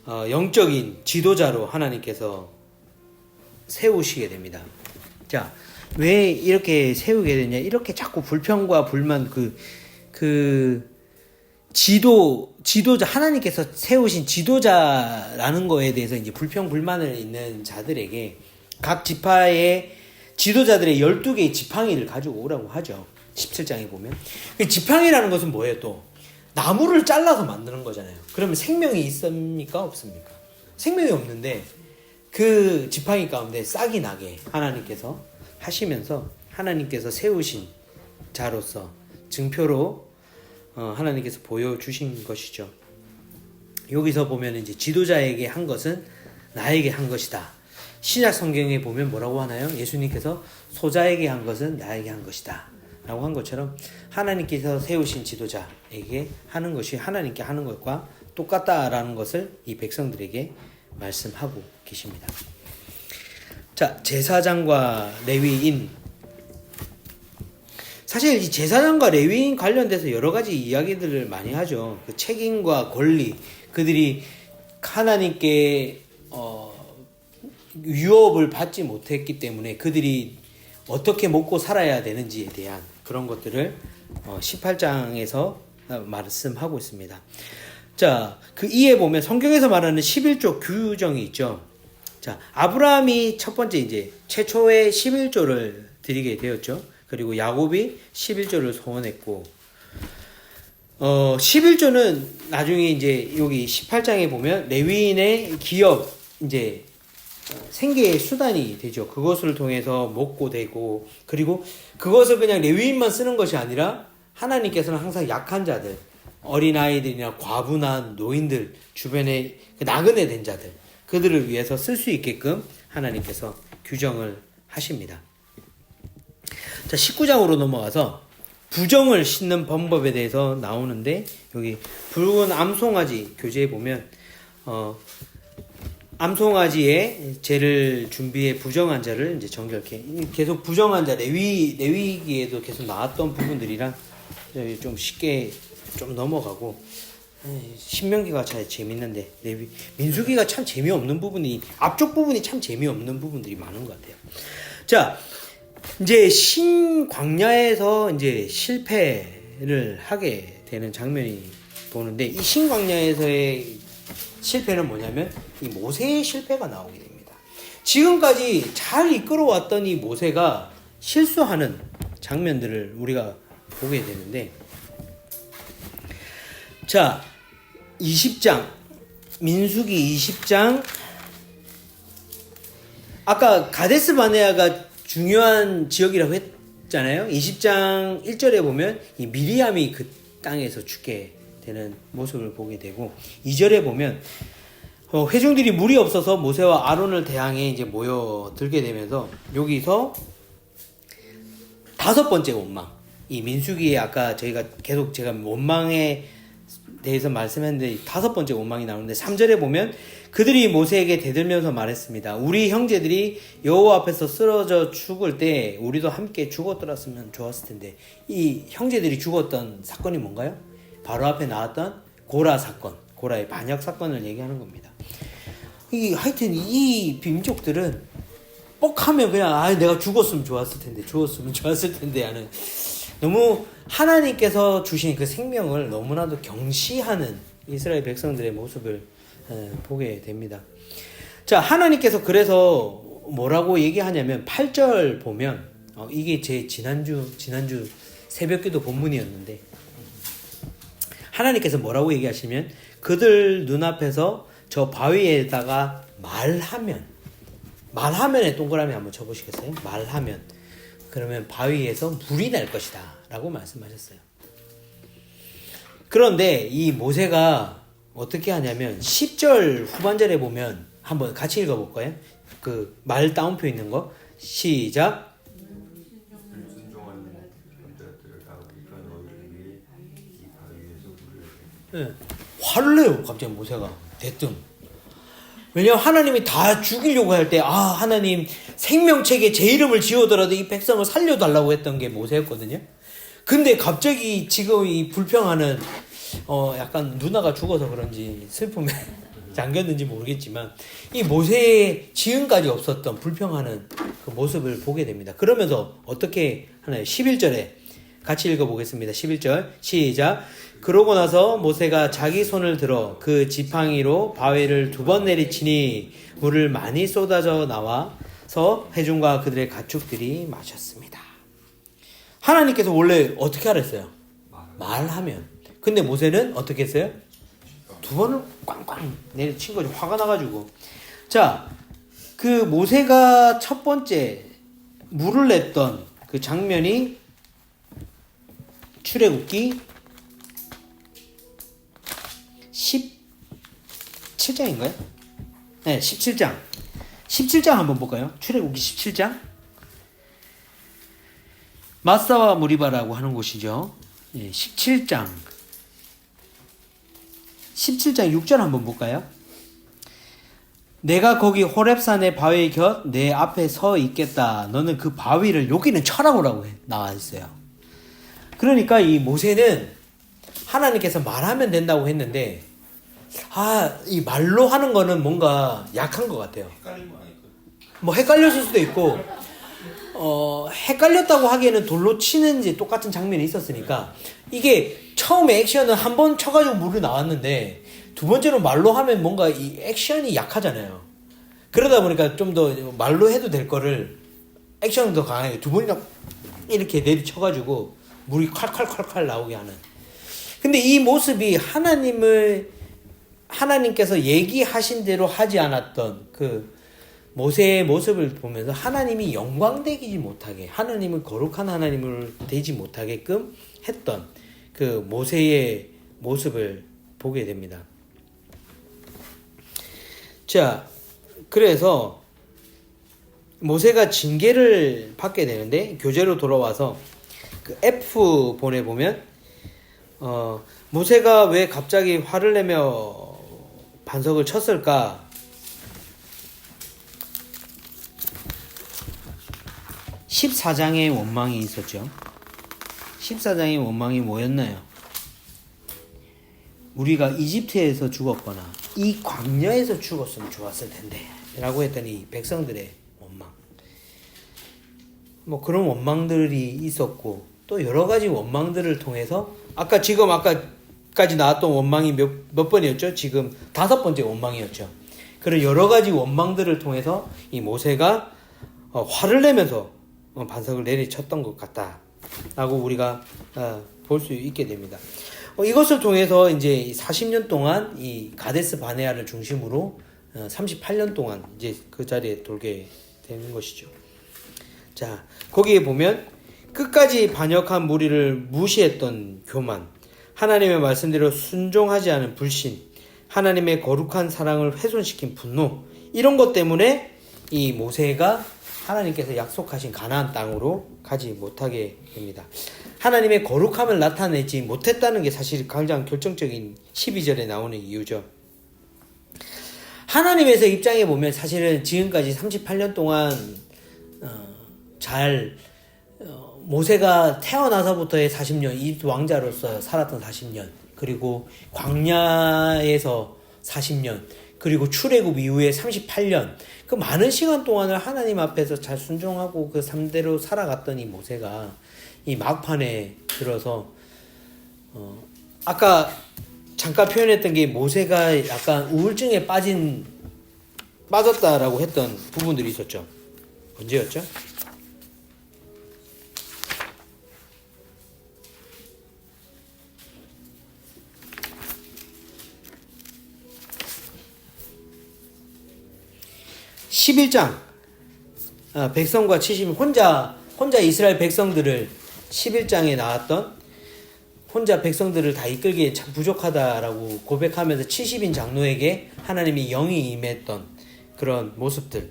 영적인 지도자로 하나님께서 세우시게 됩니다. 자, 왜 이렇게 세우게 되냐? 이렇게 자꾸 불평과 불만, 지도자, 하나님께서 세우신 지도자라는 거에 대해서 이제 불평, 불만을 있는 자들에게 각 지파의 지도자들의 12개의 지팡이를 가지고 오라고 하죠. 17장에 보면. 지팡이라는 것은 뭐예요, 또? 나무를 잘라서 만드는 거잖아요. 그러면 생명이 있습니까? 없습니까? 생명이 없는데 그 지팡이 가운데 싹이 나게 하나님께서 하시면서 하나님께서 세우신 자로서 증표로 하나님께서 보여주신 것이죠. 여기서 보면 이제 지도자에게 한 것은 나에게 한 것이다. 신약 성경에 보면 뭐라고 하나요? 예수님께서 소자에게 한 것은 나에게 한 것이다 라고 한 것처럼 하나님께서 세우신 지도자에게 하는 것이 하나님께 하는 것과 똑같다라는 것을 이 백성들에게 말씀하고 계십니다. 자, 제사장과 레위인. 사실 이 제사장과 레위인 관련돼서 여러 가지 이야기들을 많이 하죠. 그 책임과 권리, 그들이 하나님께 유업을 받지 못했기 때문에 그들이 어떻게 먹고 살아야 되는지에 대한 그런 것들을 18장에서 말씀하고 있습니다. 자, 그 이에 보면 성경에서 말하는 11조 규정이 있죠. 자, 아브라함이 첫 번째 이제 최초의 11조를 드리게 되었죠. 그리고 야곱이 11조를 소원했고, 11조는 나중에 이제 여기 18장에 보면 레위인의 기업, 이제 생계의 수단이 되죠. 그것을 통해서 먹고 되고, 그리고 그것을 그냥 레위인만 쓰는 것이 아니라 하나님께서는 항상 약한 자들, 어린아이들이나 과부나 노인들, 주변에 나그네 된 자들, 그들을 위해서 쓸 수 있게끔 하나님께서 규정을 하십니다. 자, 19장으로 넘어가서 부정을 씻는 방법에 대해서 나오는데, 여기 붉은 암송아지 교재에 보면 암송아지의 죄를 준비해 부정한 자를 이제 정결케, 계속 부정한 자, 레위기에도 계속 나왔던 부분들이랑 좀 쉽게 좀 넘어가고, 신명기가 참 재밌는데 민수기가 참 재미없는 부분이, 앞쪽 부분이 참 재미없는 부분들이 많은 것 같아요. 자, 이제 신광야에서 이제 실패를 하게 되는 장면이 보는데, 이 신광야에서의 실패는 뭐냐면 이 모세의 실패가 나오게 됩니다. 지금까지 잘 이끌어왔던 이 모세가 실수하는 장면들을 우리가 보게 되는데, 자, 20장 민수기 20장, 아까 가데스 바네아가 중요한 지역이라고 했잖아요. 20장 1절에 보면 이 미리암이 그 땅에서 죽게 되는 모습을 보게 되고 2절에 보면 회중들이 물이 없어서 모세와 아론을 대항해 이제 모여들게 되면서 여기서 다섯 번째 원망. 이 민수기에 아까 저희가 계속 제가 원망에 대해서 말씀했는데 다섯 번째 원망이 나오는데 3절에 보면 그들이 모세에게 대들면서 말했습니다. 우리 형제들이 여호와 앞에서 쓰러져 죽을 때 우리도 함께 죽었더랬으면 좋았을 텐데 이 형제들이 죽었던 사건이 뭔가요? 바로 앞에 나왔던 고라 사건, 고라의 반역 사건을 얘기하는 겁니다. 하여튼 이 민족들은 뻑하면 그냥 내가 죽었으면 좋았을 텐데 하는 너무 하나님께서 주신 그 생명을 너무나도 경시하는 이스라엘 백성들의 모습을 보게 됩니다. 자, 하나님께서 그래서 뭐라고 얘기하냐면 8절 보면 이게 제 지난주 새벽기도 본문이었는데 하나님께서 뭐라고 얘기하시면 그들 눈앞에서 저 바위에다가 말하면에 동그라미 한번 쳐보시겠어요? 말하면 그러면 바위에서 물이 날 것이다 라고 말씀하셨어요. 그런데 이 모세가 어떻게 하냐면 10절 후반절에 보면 한번 같이 읽어볼까요? 그 말 따옴표 있는 거 시작. 네. 화를 내요 갑자기 모세가 대뜸. 왜냐하면 하나님이 다 죽이려고 할 때 하나님 생명책에 제 이름을 지우더라도 이 백성을 살려달라고 했던 게 모세였거든요. 근데 갑자기 지금 이 불평하는 약간 누나가 죽어서 그런지 슬픔에 잠겼는지 모르겠지만 이 모세의 지금까지 없었던 불평하는 그 모습을 보게 됩니다. 그러면서 어떻게 하나요? 11절에 같이 읽어보겠습니다. 11절 시작. 그러고 나서 모세가 자기 손을 들어 그 지팡이로 바위를 2번 내리치니 물을 많이 쏟아져 나와서 회중과 그들의 가축들이 마셨습니다. 하나님께서 원래 어떻게 하랬어요? 말하면. 근데 모세는 어떻게 했어요? 2번을 꽝꽝 내리친 거죠. 화가 나가지고. 자, 그 모세가 첫 번째 물을 냈던 그 장면이 출애굽기 17장인가요? 네, 17장. 17장 한번 볼까요? 출애굽기 17장. 마사와 무리바라고 하는 곳이죠. 네, 17장. 17장 6절 한번 볼까요? 내가 거기 호렙산의 바위 곁 내 앞에 서 있겠다. 너는 그 바위를 여기는 쳐라고라고 나와 있어요. 그러니까 이 모세는 하나님께서 말하면 된다고 했는데 이 말로 하는 거는 뭔가 약한 것 같아요. 헷갈린 거 아닐까? 뭐 헷갈렸을 수도 있고 헷갈렸다고 하기에는 돌로 치는지 똑같은 장면이 있었으니까 이게 처음에 액션은 한 번 쳐가지고 물이 나왔는데 두 번째로 말로 하면 뭔가 이 액션이 약하잖아요. 그러다 보니까 좀 더 말로 해도 될 거를 액션은 더 강하게 2번이나 이렇게 내리쳐가지고 물이 콸콸콸콸 나오게 하는. 근데 이 모습이 하나님께서 얘기하신 대로 하지 않았던 그 모세의 모습을 보면서 하나님이 영광되지 못하게, 하나님은 거룩한 하나님을 되지 못하게끔 했던 그 모세의 모습을 보게 됩니다. 자, 그래서 모세가 징계를 받게 되는데 교재로 돌아와서 그 F 보내보면 모세가 왜 갑자기 화를 내며 반석을 쳤을까? 14장의 원망이 있었죠. 14장의 원망이 뭐였나요? 우리가 이집트에서 죽었거나 이 광야에서 죽었으면 좋았을 텐데 라고 했더니 백성들의 원망. 뭐 그런 원망들이 있었고 또 여러 가지 원망들을 통해서 아까까지 나왔던 원망이 몇 번이었죠? 지금 5번째 원망이었죠. 그런 여러 가지 원망들을 통해서 이 모세가 화를 내면서 반석을 내리쳤던 것 같다라고 우리가 볼 수 있게 됩니다. 이것을 통해서 이제 40년 동안 이 가데스 바네아를 중심으로 38년 동안 이제 그 자리에 돌게 되는 것이죠. 자, 거기에 보면 끝까지 반역한 무리를 무시했던 교만, 하나님의 말씀대로 순종하지 않은 불신, 하나님의 거룩한 사랑을 훼손시킨 분노, 이런 것 때문에 이 모세가 하나님께서 약속하신 가나안 땅으로 가지 못하게 됩니다. 하나님의 거룩함을 나타내지 못했다는 게 사실 가장 결정적인 12절에 나오는 이유죠. 하나님에서 입장에 보면 사실은 지금까지 38년 동안 모세가 태어나서부터의 40년, 이 왕자로서 살았던 40년, 그리고 광야에서 40년, 그리고 출애굽 이후에 38년, 그 많은 시간 동안을 하나님 앞에서 잘 순종하고 그 삶대로 살아갔던 이 모세가 이 막판에 들어서 아까 잠깐 표현했던 게 모세가 약간 우울증에 빠졌다라고 했던 부분들이 있었죠. 언제였죠? (11장) 백성과 70 혼자 이스라엘 백성들을 11장에 나왔던 혼자 백성들을 다 이끌기에 참 부족하다라고 고백하면서 70인 장로에게 하나님이 영이 임했던 그런 모습들.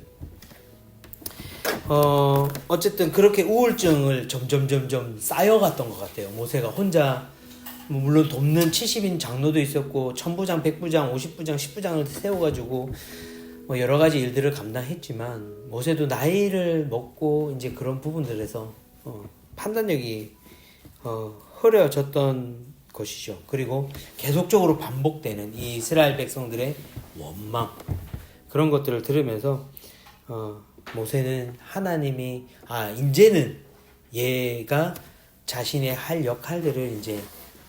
어쨌든 그렇게 우울증을 점점 쌓여갔던 것 같아요. 모세가 혼자, 물론 돕는 70인 장로도 있었고 1000부장, 100부장, 50부장, 10부장을 세워가지고 여러 가지 일들을 감당했지만 모세도 나이를 먹고 이제 그런 부분들에서 판단력이 흐려졌던 것이죠. 그리고 계속적으로 반복되는 이 이스라엘 백성들의 원망, 그런 것들을 들으면서 모세는 하나님이 이제는 얘가 자신의 할 역할들을 이제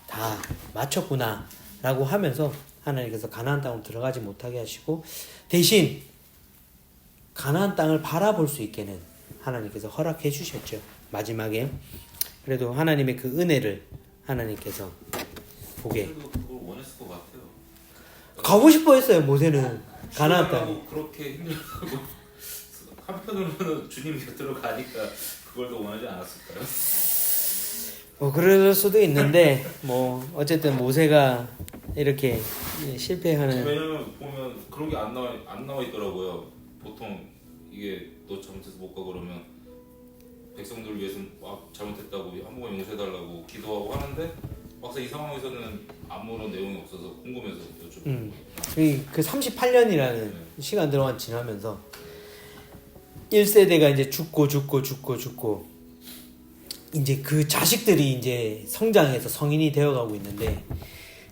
다 마쳤구나 라고 하면서 하나님께서 가나안 땅으로 들어가지 못하게 하시고 대신 가나안 땅을 바라볼 수 있게는 하나님께서 허락해 주셨죠. 마지막에 그래도 하나님의 그 은혜를 하나님께서 보게. 그걸 원했을 것 같아요. 가고 싶어 했어요. 모세는 가나안 땅. 그렇게 힘들다고 한편으로는 주님 곁으로 가니까 그걸 더 원하지 않았을까요? 그럴 수도 있는데 어쨌든 모세가 이렇게 실패하는. 왜냐면 보면 그런 게 안 나와 있더라고요. 보통 이게 너 잘못해서 못 가 그러면 백성들을 위해서 잘못했다고 한 번 용서해달라고 기도하고 하는데 막상 이 상황에서는 아무런 내용이 없어서 궁금해서 여쭤보고. 그 38년이라는 시간 동안 지나면서 1세대가 이제 죽고 이제 그 자식들이 이제 성장해서 성인이 되어가고 있는데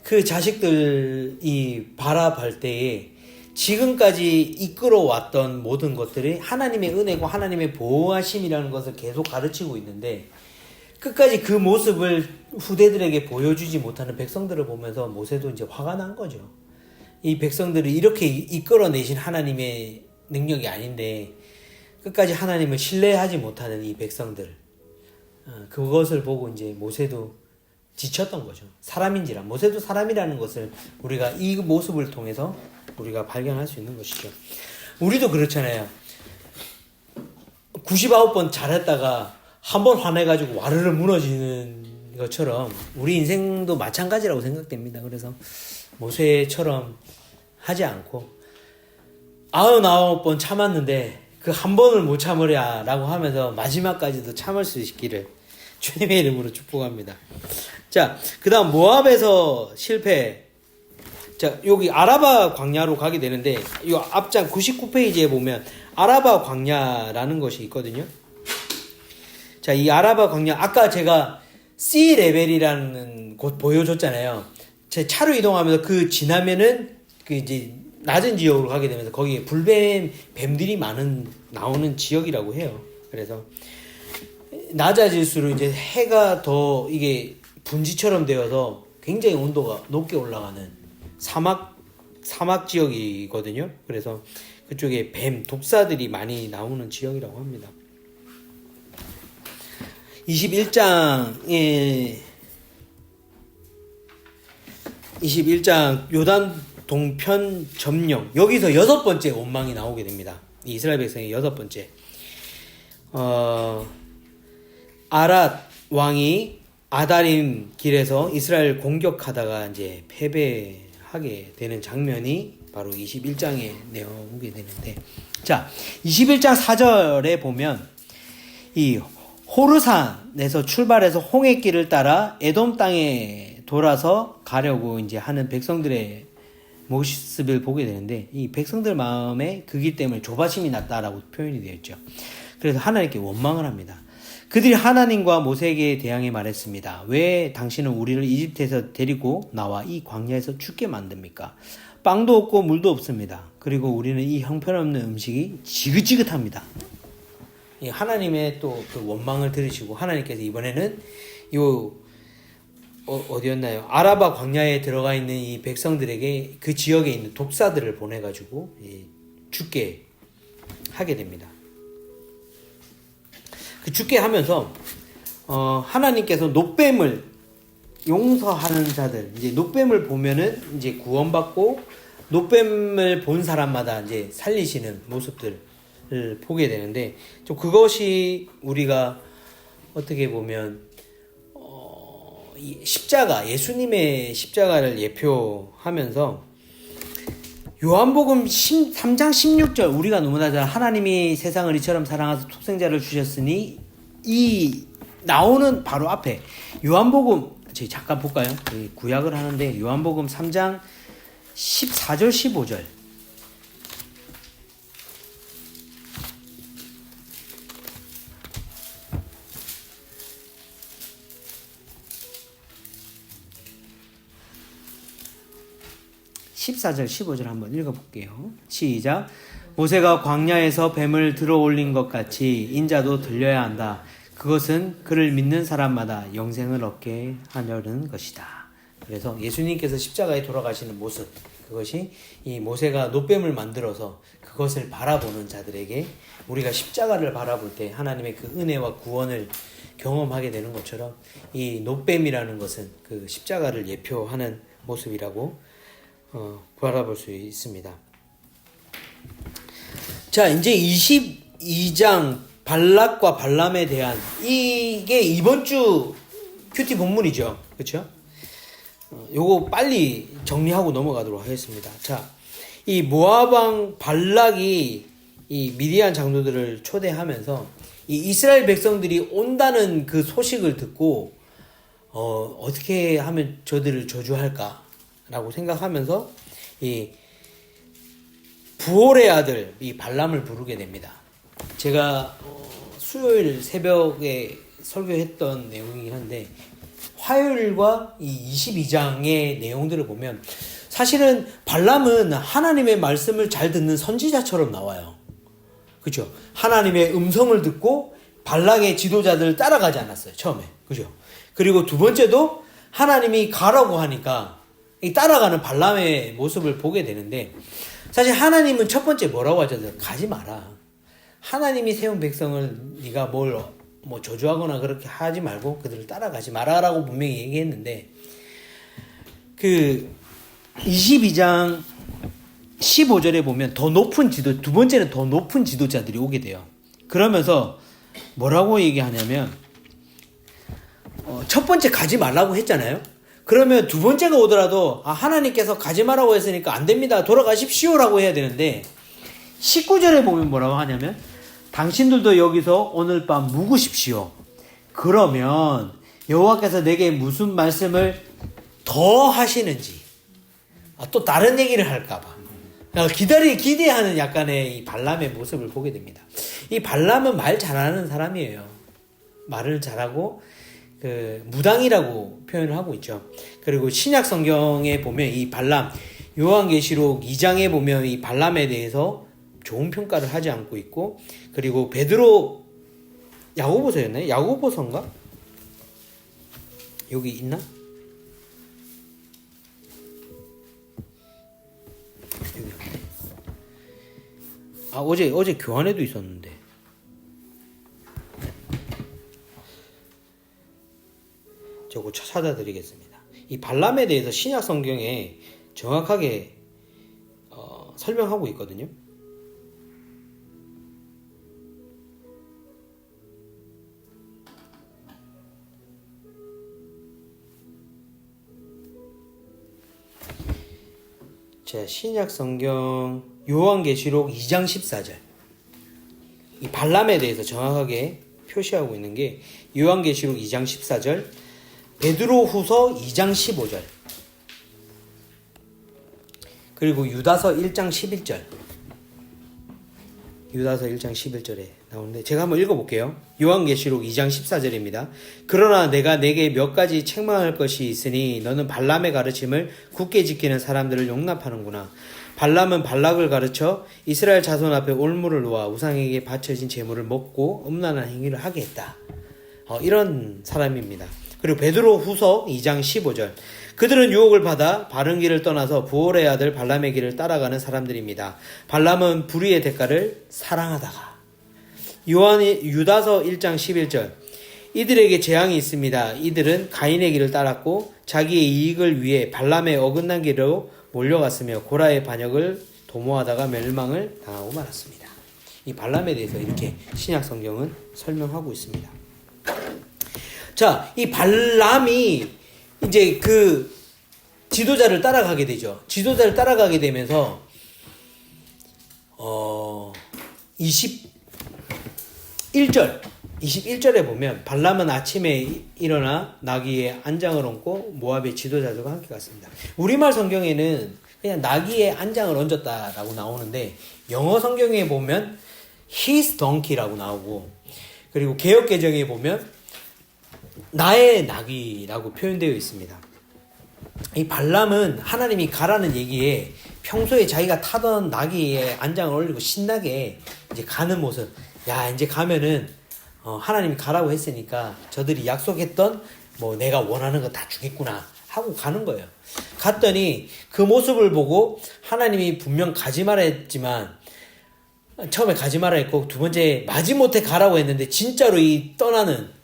그 자식들이 바라볼 때에 지금까지 이끌어왔던 모든 것들이 하나님의 은혜고 하나님의 보호하심이라는 것을 계속 가르치고 있는데 끝까지 그 모습을 후대들에게 보여주지 못하는 백성들을 보면서 모세도 이제 화가 난 거죠. 이 백성들을 이렇게 이끌어내신 하나님의 능력이 아닌데 끝까지 하나님을 신뢰하지 못하는 이 백성들, 그것을 보고 이제 모세도 지쳤던 거죠. 사람인지라. 모세도 사람이라는 것을 우리가 이 모습을 통해서 우리가 발견할 수 있는 것이죠. 우리도 그렇잖아요. 99번 잘했다가 한 번 화내가지고 와르르 무너지는 것처럼 우리 인생도 마찬가지라고 생각됩니다. 그래서 모세처럼 하지 않고 99번 참았는데 그 한 번을 못 참으랴 라고 하면서 마지막까지도 참을 수 있기를 주님의 이름으로 축복합니다. 자, 그 다음 모압에서 실패. 자, 여기 아라바 광야로 가게 되는데 이 앞장 99페이지에 보면 아라바 광야라는 것이 있거든요. 자, 이 아라바 광야, 아까 제가 C 레벨이라는 곳 보여줬잖아요. 제 차로 이동하면서 그 지나면은 그 이제 낮은 지역으로 가게 되면서 거기에 뱀들이 나오는 지역이라고 해요. 그래서 낮아질수록 이제 해가 더 이게 분지처럼 되어서 굉장히 온도가 높게 올라가는 사막 지역이거든요. 그래서 그쪽에 독사들이 많이 나오는 지역이라고 합니다. 21장 요단 동편 점령, 여기서 6번째 원망이 나오게 됩니다. 이스라엘 백성의 6번째. 아랏 왕이 아다림 길에서 이스라엘 공격하다가 이제 패배하게 되는 장면이 바로 21장에 나오게 되는데, 자, 21장 4절에 보면 이 호르산에서 출발해서 홍해길을 따라 에돔 땅에 돌아서 가려고 이제 하는 백성들의 모습을 보게 되는데, 이 백성들 마음에 그 길 때문에 조바심이 났다라고 표현이 되어 있죠. 그래서 하나님께 원망을 합니다. 그들이 하나님과 모세에게 대항해 말했습니다. 왜 당신은 우리를 이집트에서 데리고 나와 이 광야에서 죽게 만듭니까? 빵도 없고 물도 없습니다. 그리고 우리는 이 형편없는 음식이 지긋지긋합니다. 하나님의 또 그 원망을 들으시고 하나님께서 이번에는 어디였나요? 아라바 광야에 들어가 있는 이 백성들에게 그 지역에 있는 독사들을 보내가지고 죽게 하게 됩니다. 그 죽게 하면서 하나님께서 노뱀을 용서하는 자들, 이제 노뱀을 보면은 이제 구원받고 노뱀을 본 사람마다 이제 살리시는 모습들을 보게 되는데, 좀 그것이 우리가 어떻게 보면 이 십자가, 예수님의 십자가를 예표하면서 요한복음 3장 16절, 우리가 너무나 잘 하나님이 세상을 이처럼 사랑하사 독생자를 주셨으니, 이 나오는 바로 앞에 요한복음, 저희 잠깐 볼까요? 구약을 하는데 요한복음 3장 14절 15절, (14절) (15절) 한번 읽어볼게요. 시작. 모세가 광야에서 뱀을 들어올린 것 같이 인자도 들려야 한다. 그것은 그를 믿는 사람마다 영생을 얻게 하려는 것이다. 그래서 예수님께서 십자가에 돌아가시는 모습, 그것이 이 모세가 노뱀을 만들어서 그것을 바라보는 자들에게 우리가 십자가를 바라볼 때 하나님의 그 은혜와 구원을 경험하게 되는 것처럼, 이 노뱀이라는 것은 그 십자가를 예표하는 모습이라고 바라볼 수 있습니다. 자, 이제 22장 발락과 발람에 대한, 이게 이번 주 큐티 본문이죠. 그렇죠? 요거 빨리 정리하고 넘어가도록 하겠습니다. 자, 이 모압 왕 발락이 이 미디안 장로들을 초대하면서 이 이스라엘 백성들이 온다는 그 소식을 듣고 어떻게 하면 저들을 저주할까 라고 생각하면서 이 부올의 아들 이 발람을 부르게 됩니다. 제가 수요일 새벽에 설교했던 내용이긴 한데, 화요일과 이 22장의 내용들을 보면 사실은 발람은 하나님의 말씀을 잘 듣는 선지자처럼 나와요. 그죠? 하나님의 음성을 듣고 발락의 지도자들을 따라가지 않았어요, 처음에. 그죠? 그리고 두 번째도 하나님이 가라고 하니까 따라가는 발람의 모습을 보게 되는데, 사실 하나님은 첫 번째 뭐라고 하셨어요? 가지 마라. 하나님이 세운 백성을 네가 뭐 저주하거나 그렇게 하지 말고 그들을 따라가지 마라라고 분명히 얘기했는데, 그 22장 15절에 보면 두 번째는 더 높은 지도자들이 오게 돼요. 그러면서 뭐라고 얘기하냐면, 첫 번째 가지 말라고 했잖아요. 그러면 두 번째가 오더라도 하나님께서 가지 말라고 했으니까 안 됩니다, 돌아가십시오라고 해야 되는데, 19절에 보면 뭐라고 하냐면, 당신들도 여기서 오늘 밤 묵으십시오. 그러면 여호와께서 내게 무슨 말씀을 더 하시는지, 또 다른 얘기를 할까봐 기대하는 약간의 이 발람의 모습을 보게 됩니다. 이 발람은 말 잘하는 사람이에요. 말을 잘하고 무당이라고 표현을 하고 있죠. 그리고 신약 성경에 보면 이 발람, 요한계시록 2장에 보면 이 발람에 대해서 좋은 평가를 하지 않고 있고, 그리고 베드로 야고보서였나요? 야고보서인가? 여기 있나? 여기. 어제 교환에도 있었는데. 저거 찾아드리겠습니다. 이 발람에 대해서 신약 성경에 정확하게 설명하고 있거든요. 자, 신약 성경 요한계시록 2장 14절. 이 발람에 대해서 정확하게 표시하고 있는 게 요한계시록 2장 14절, 베드로후서 2장 15절, 그리고 유다서 1장 11절. 유다서 1장 11절에 나오는데 제가 한번 읽어볼게요. 요한계시록 2장 14절입니다. 그러나 내가 내게 몇 가지 책망할 것이 있으니 너는 발람의 가르침을 굳게 지키는 사람들을 용납하는구나. 발람은 발락을 가르쳐 이스라엘 자손 앞에 올무를 놓아 우상에게 바쳐진 제물을 먹고 음란한 행위를 하게 했다. 이런 사람입니다. 그리고 베드로 후서 2장 15절. 그들은 유혹을 받아 바른 길을 떠나서 부올의 아들 발람의 길을 따라가는 사람들입니다. 발람은 불의의 대가를 사랑하다가. 유다서 1장 11절. 이들에게 재앙이 있습니다. 이들은 가인의 길을 따랐고 자기의 이익을 위해 발람의 어긋난 길로 몰려갔으며 고라의 반역을 도모하다가 멸망을 당하고 말았습니다. 이 발람에 대해서 이렇게 신약 성경은 설명하고 있습니다. 자, 이 발람이 이제 그 지도자를 따라가게 되죠. 지도자를 따라가게 되면서 21절에 보면 발람은 아침에 일어나 나귀에 안장을 얹고 모압의 지도자들과 함께 갔습니다. 우리말 성경에는 그냥 나귀에 안장을 얹었다라고 나오는데 영어 성경에 보면 his donkey라고 나오고, 그리고 개역 개정에 보면 나의 나귀라고 표현되어 있습니다. 이 발람은 하나님이 가라는 얘기에 평소에 자기가 타던 나귀에 안장을 올리고 신나게 이제 가는 모습. 야, 이제 가면은 하나님이 가라고 했으니까 저들이 약속했던 뭐 내가 원하는 거 다 주겠구나 하고 가는 거예요. 갔더니 그 모습을 보고 하나님이 분명 가지 마라 했지만, 처음에 가지 마라 했고 두 번째 마지못해 가라고 했는데 진짜로 이 떠나는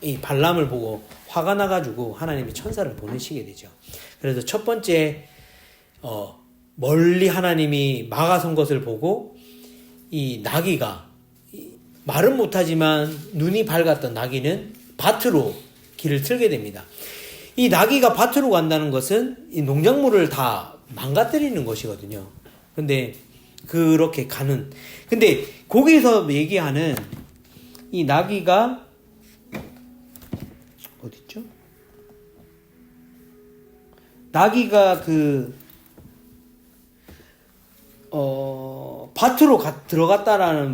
이 발람을 보고 화가 나가지고 하나님이 천사를 보내시게 되죠. 그래서 첫 번째 멀리 하나님이 막아선 것을 보고 이 나귀가, 말은 못하지만 눈이 밝았던 나귀는 밭으로 길을 틀게 됩니다. 이 나귀가 밭으로 간다는 것은 이 농작물을 다 망가뜨리는 것이거든요. 근데 그렇게 가는, 근데 거기서 얘기하는 이 나귀가 어딨죠? 나귀가 밭으로 들어갔다라는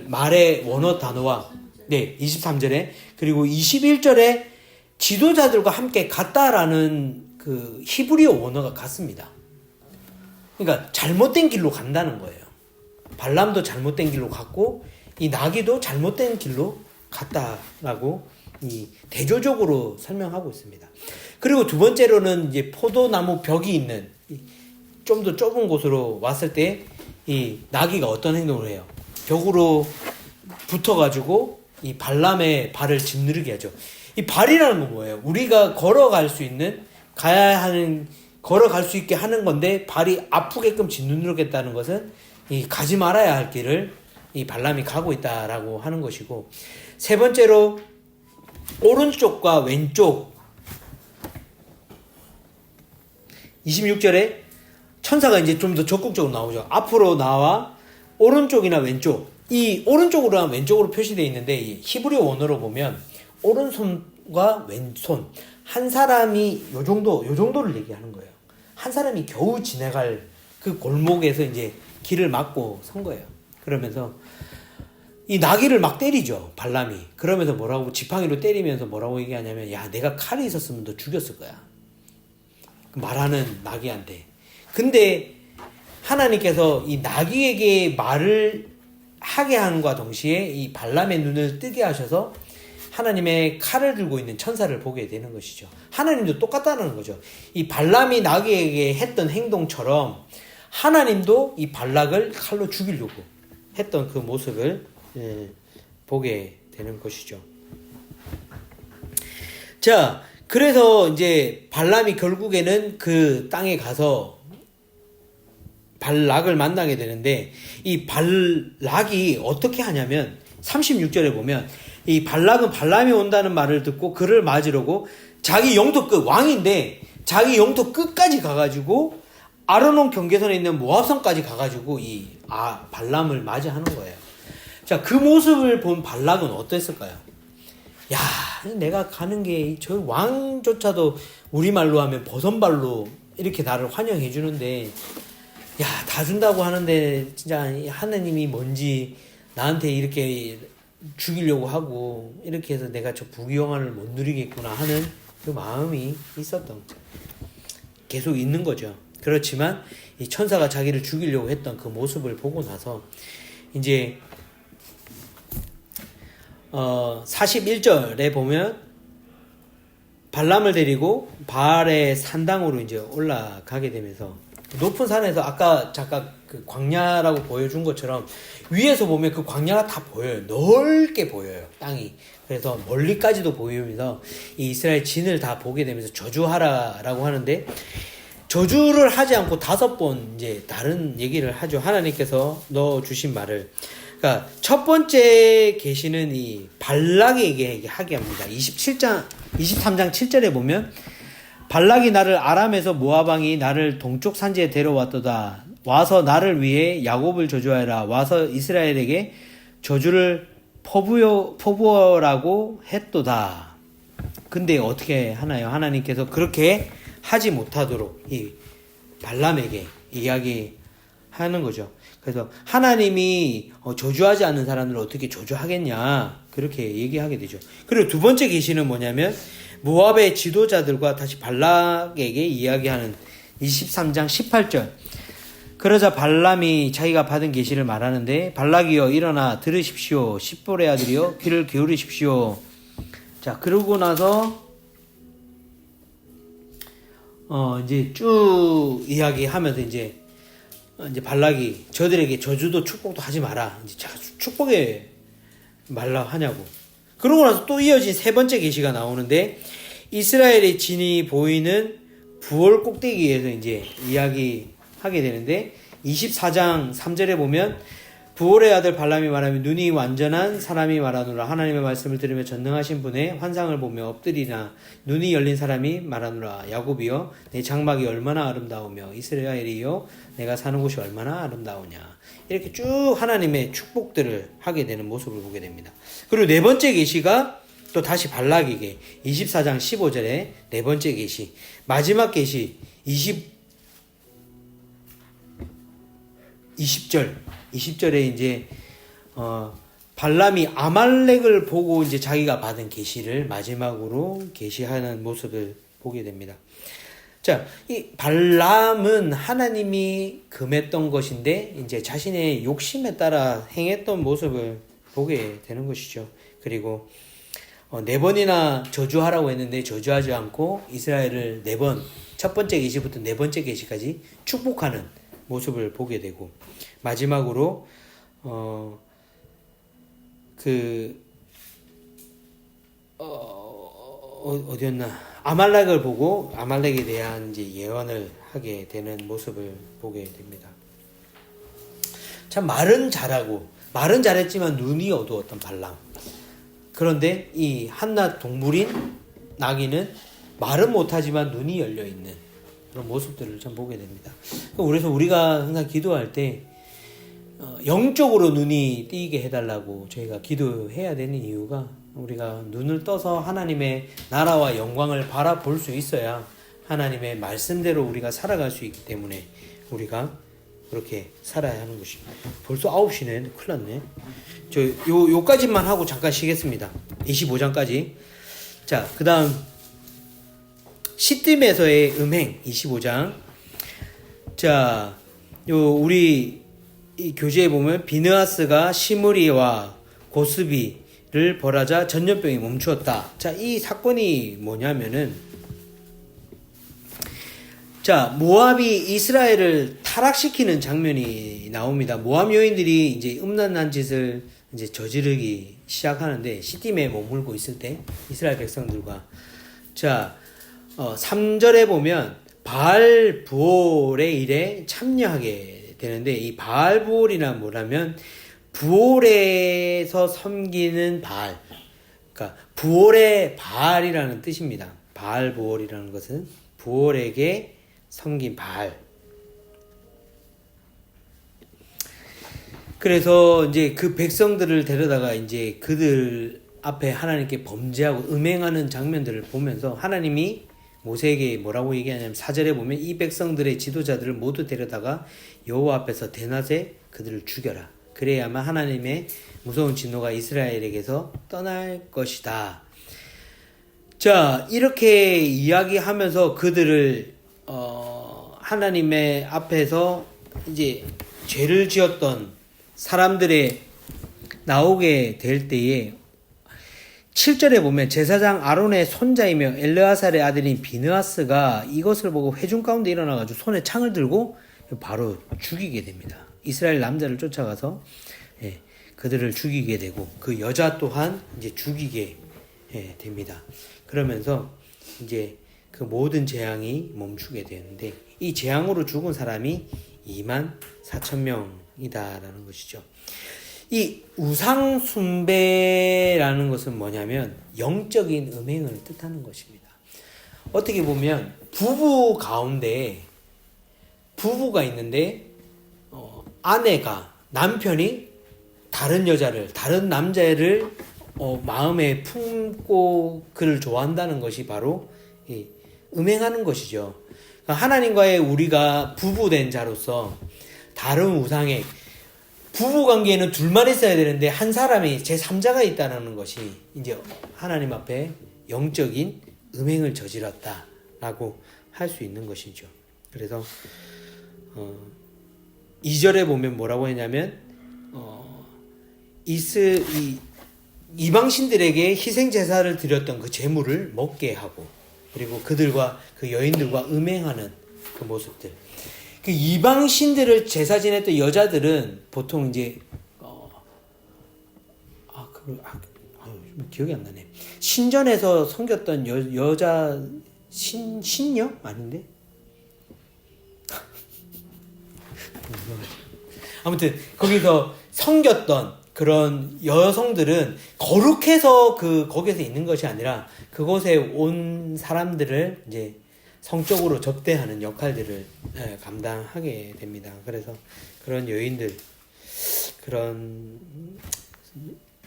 말의 원어 단어와, 네, 23절에, 그리고 21절에 지도자들과 함께 갔다라는 그 히브리어 원어가 같습니다. 그러니까 잘못된 길로 간다는 거예요. 발람도 잘못된 길로 갔고, 이 나귀도 잘못된 길로 갔다라고 이 대조적으로 설명하고 있습니다. 그리고 두 번째로는 이제 포도나무 벽이 있는 좀 더 좁은 곳으로 왔을 때 이 나귀가 어떤 행동을 해요? 벽으로 붙어가지고 이 발람의 발을 짓누르게 하죠. 이 발이라는 건 뭐예요? 우리가 걸어갈 수 있는, 걸어갈 수 있게 하는 건데 발이 아프게끔 짓누르겠다는 것은 이 가지 말아야 할 길을 이 발람이 가고 있다라고 하는 것이고, 세 번째로 오른쪽과 왼쪽, 26절에 천사가 이제 좀 더 적극적으로 나오죠. 앞으로 나와 오른쪽이나 왼쪽, 이 오른쪽으로 하면 왼쪽으로 표시되어 있는데 이 히브리어 원어로 보면 오른손과 왼손, 한 사람이 요 정도를 얘기하는 거예요. 한 사람이 겨우 지나갈 그 골목에서 이제 길을 막고 선 거예요. 그러면서 이 나귀를 막 때리죠, 발람이. 그러면서 뭐라고, 지팡이로 때리면서 뭐라고 얘기하냐면, 야, 내가 칼이 있었으면 너 죽였을 거야. 말하는 나귀한테. 근데 하나님께서 이 나귀에게 말을 하게 함과 동시에 이 발람의 눈을 뜨게 하셔서 하나님의 칼을 들고 있는 천사를 보게 되는 것이죠. 하나님도 똑같다는 거죠. 이 발람이 나귀에게 했던 행동처럼 하나님도 이 발락을 칼로 죽이려고 했던 그 모습을 보게 되는 것이죠. 자, 그래서 이제 발람이 결국에는 그 땅에 가서 발락을 만나게 되는데, 이 발락이 어떻게 하냐면 36절에 보면 이 발락은 발람이 온다는 말을 듣고 그를 맞으려고 자기 영토 끝, 왕인데 자기 영토 끝까지 가가지고 아르논 경계선에 있는 모압성까지 가가지고 발람을 맞이하는 거예요. 자, 그 모습을 본 발락은 어땠을까요? 야, 내가 가는 게 저 왕조차도 우리말로 하면 버선발로 이렇게 나를 환영해 주는데, 야, 다 준다고 하는데 진짜 하느님이 뭔지 나한테 이렇게 죽이려고 하고 이렇게 해서 내가 저 부귀영화를 못 누리겠구나 하는 그 마음이 계속 있는 거죠. 그렇지만 이 천사가 자기를 죽이려고 했던 그 모습을 보고 나서 이제 41절에 보면 발람을 데리고 바알의 산당으로 이제 올라가게 되면서 높은 산에서 아까 잠깐 그 광야라고 보여준 것처럼 위에서 보면 그 광야가 다 보여요. 넓게 보여요, 땅이. 그래서 멀리까지도 보이면서 이 이스라엘 진을 다 보게 되면서 저주하라라고 하는데, 저주를 하지 않고 5번 이제 다른 얘기를 하죠. 하나님께서 넣어주신 말을. 그러니까 첫 번째 계시는 이 발락에게 하게 합니다. 23장 7절에 보면 발락이 나를 아람에서 모압왕이 나를 동쪽 산지에 데려왔도다. 와서 나를 위해 야곱을 저주하여라. 와서 이스라엘에게 저주를 퍼부어라고 했도다. 근데 어떻게 하나요? 하나님께서 그렇게 하지 못하도록 이 발람에게 이야기하는 거죠. 그래서 하나님이 저주하지 않는 사람을 어떻게 저주하겠냐, 그렇게 얘기하게 되죠. 그리고 두 번째 계시는 뭐냐면 모압의 지도자들과 다시 발락에게 이야기하는 23장 18절. 그러자 발람이 자기가 받은 계시를 말하는데, 발락이여 일어나 들으십시오. 십볼의 아들이여 귀를 기울이십시오. 자, 그러고 나서 이제 쭉 이야기하면서 이제 발락이 저들에게 저주도 축복도 하지 마라. 이제 축복에 말라 하냐고. 그러고 나서 또 이어진 세 번째 계시가 나오는데, 이스라엘의 진이 보이는 부월 꼭대기에서 이제 이야기하게 되는데, 24장 3절에 보면 부올의 아들 발람이 말하며 눈이 완전한 사람이 말하노라. 하나님의 말씀을 들으며 전능하신 분의 환상을 보며 엎드리나. 눈이 열린 사람이 말하노라. 야곱이여 내 장막이 얼마나 아름다우며 이스라엘이여 내가 사는 곳이 얼마나 아름다우냐. 이렇게 쭉 하나님의 축복들을 하게 되는 모습을 보게 됩니다. 그리고 네 번째 계시가 또 다시 발락에게 24장 15절에 네 번째 계시, 마지막 계시 20절에 이제 발람이 아말렉을 보고 이제 자기가 받은 계시를 마지막으로 계시하는 모습을 보게 됩니다. 자, 이 발람은 하나님이 금했던 것인데 이제 자신의 욕심에 따라 행했던 모습을 보게 되는 것이죠. 그리고 네 번이나 저주하라고 했는데 저주하지 않고 이스라엘을 네 번, 첫 번째 계시부터 네 번째 계시까지 축복하는 모습을 보게 되고, 마지막으로 어디였나, 아말렉을 보고 아말렉에 대한 이제 예언을 하게 되는 모습을 보게 됩니다. 참 말은 잘했지만 눈이 어두웠던 발람. 그런데 이 한낱 동물인 나귀는 말은 못하지만 눈이 열려있는 그런 모습들을 참 보게 됩니다. 그래서 우리가 항상 기도할 때 영적으로 눈이 띄게 해달라고 저희가 기도해야 되는 이유가, 우리가 눈을 떠서 하나님의 나라와 영광을 바라볼 수 있어야 하나님의 말씀대로 우리가 살아갈 수 있기 때문에 우리가 그렇게 살아야 하는 것입니다. 벌써 9시네. 큰일 났네. 요까지만 하고 잠깐 쉬겠습니다. 25장까지. 자, 그 다음 시딤에서의 음행 25장. 자, 우리 이 교재에 보면 비느하스가 시므리와 고스비를 벌하자 전염병이 멈추었다. 자, 이 사건이 뭐냐면은, 자, 모압이 이스라엘을 타락시키는 장면이 나옵니다. 모압 여인들이 이제 음란한 짓을 이제 저지르기 시작하는데, 시딤에 머물고 있을 때 이스라엘 백성들과, 자, 3절에 보면 바알 부올의 일에 참여하게 되는데, 이 바알 부올이란 뭐라면 부올에서 섬기는 바알, 그러니까 부올의 바알이라는 뜻입니다. 바알 부올이라는 것은 부올에게 섬긴 바알, 그래서 이제 그 백성들을 데려다가 이제 그들 앞에 하나님께 범죄하고 음행하는 장면들을 보면서 하나님이 모세에게 뭐라고 얘기하냐면 4절에 보면 이 백성들의 지도자들을 모두 데려다가 여호와 앞에서 대낮에 그들을 죽여라. 그래야만 하나님의 무서운 진노가 이스라엘에게서 떠날 것이다. 자, 이렇게 이야기하면서 그들을 하나님의 앞에서 이제 죄를 지었던 사람들의 나오게 될 때에 7절에 보면 제사장 아론의 손자이며 엘르아살의 아들인 비느하스가 이것을 보고 회중 가운데 일어나가지고 손에 창을 들고 바로 죽이게 됩니다. 이스라엘 남자를 쫓아가서 그들을 죽이게 되고 그 여자 또한 이제 죽이게 됩니다. 그러면서 이제 그 모든 재앙이 멈추게 되는데 이 재앙으로 죽은 사람이 24,000명이다라는 것이죠. 이 우상 숭배라는 것은 뭐냐면 영적인 음행을 뜻하는 것입니다. 어떻게 보면 부부 가운데 부부가 있는데 아내가 남편이 다른 여자를 다른 남자를 마음에 품고 그를 좋아한다는 것이 바로 음행하는 것이죠. 하나님과의 우리가 부부된 자로서 다른 우상에 부부관계에는 둘만 있어야 되는데 한 사람이 제3자가 있다는 것이 이제 하나님 앞에 영적인 음행을 저질렀다라고 할 수 있는 것이죠. 그래서 2절에 보면 뭐라고 했냐면 이방신들에게 희생 제사를 드렸던 그 제물을 먹게 하고 그리고 그들과 그 여인들과 음행하는 그 모습들. 그 이방신들을 제사 지냈던 여자들은 보통 이제 기억이 안 나네. 신전에서 섬겼던 여자 신녀 아닌데? 아무튼 거기서 섬겼던 그런 여성들은 거룩해서 거기서 있는 것이 아니라 그곳에 온 사람들을 이제 성적으로 접대하는 역할들을 감당하게 됩니다. 그래서 그런 여인들, 그런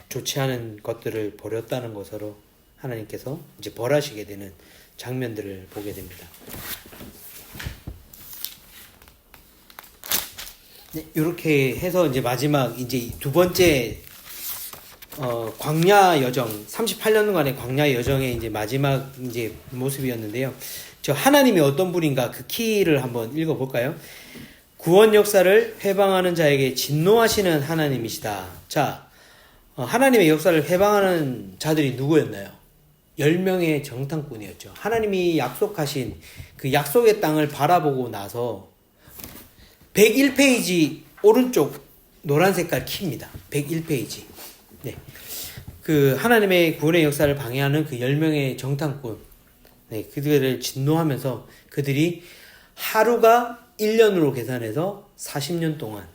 좋지 않은 것들을 버렸다는 것으로 하나님께서 이제 벌하시게 되는 장면들을 보게 됩니다. 네, 이렇게 해서 이제 마지막 이제 두 번째 광야 여정 38년간의 광야 여정의 이제 마지막 이제 모습이었는데요. 저 하나님이 어떤 분인가 그 키를 한번 읽어볼까요? 구원 역사를 회방하는 자에게 진노하시는 하나님이시다. 자, 하나님의 역사를 회방하는 자들이 누구였나요? 10명의 정탐꾼이었죠. 하나님이 약속하신 그 약속의 땅을 바라보고 나서 101페이지 오른쪽 노란 색깔 키입니다. 101페이지. 네. 그 하나님의 구원의 역사를 방해하는 그 10명의 정탐꾼. 네, 그들을 진노하면서 그들이 하루가 1년으로 계산해서 40년 동안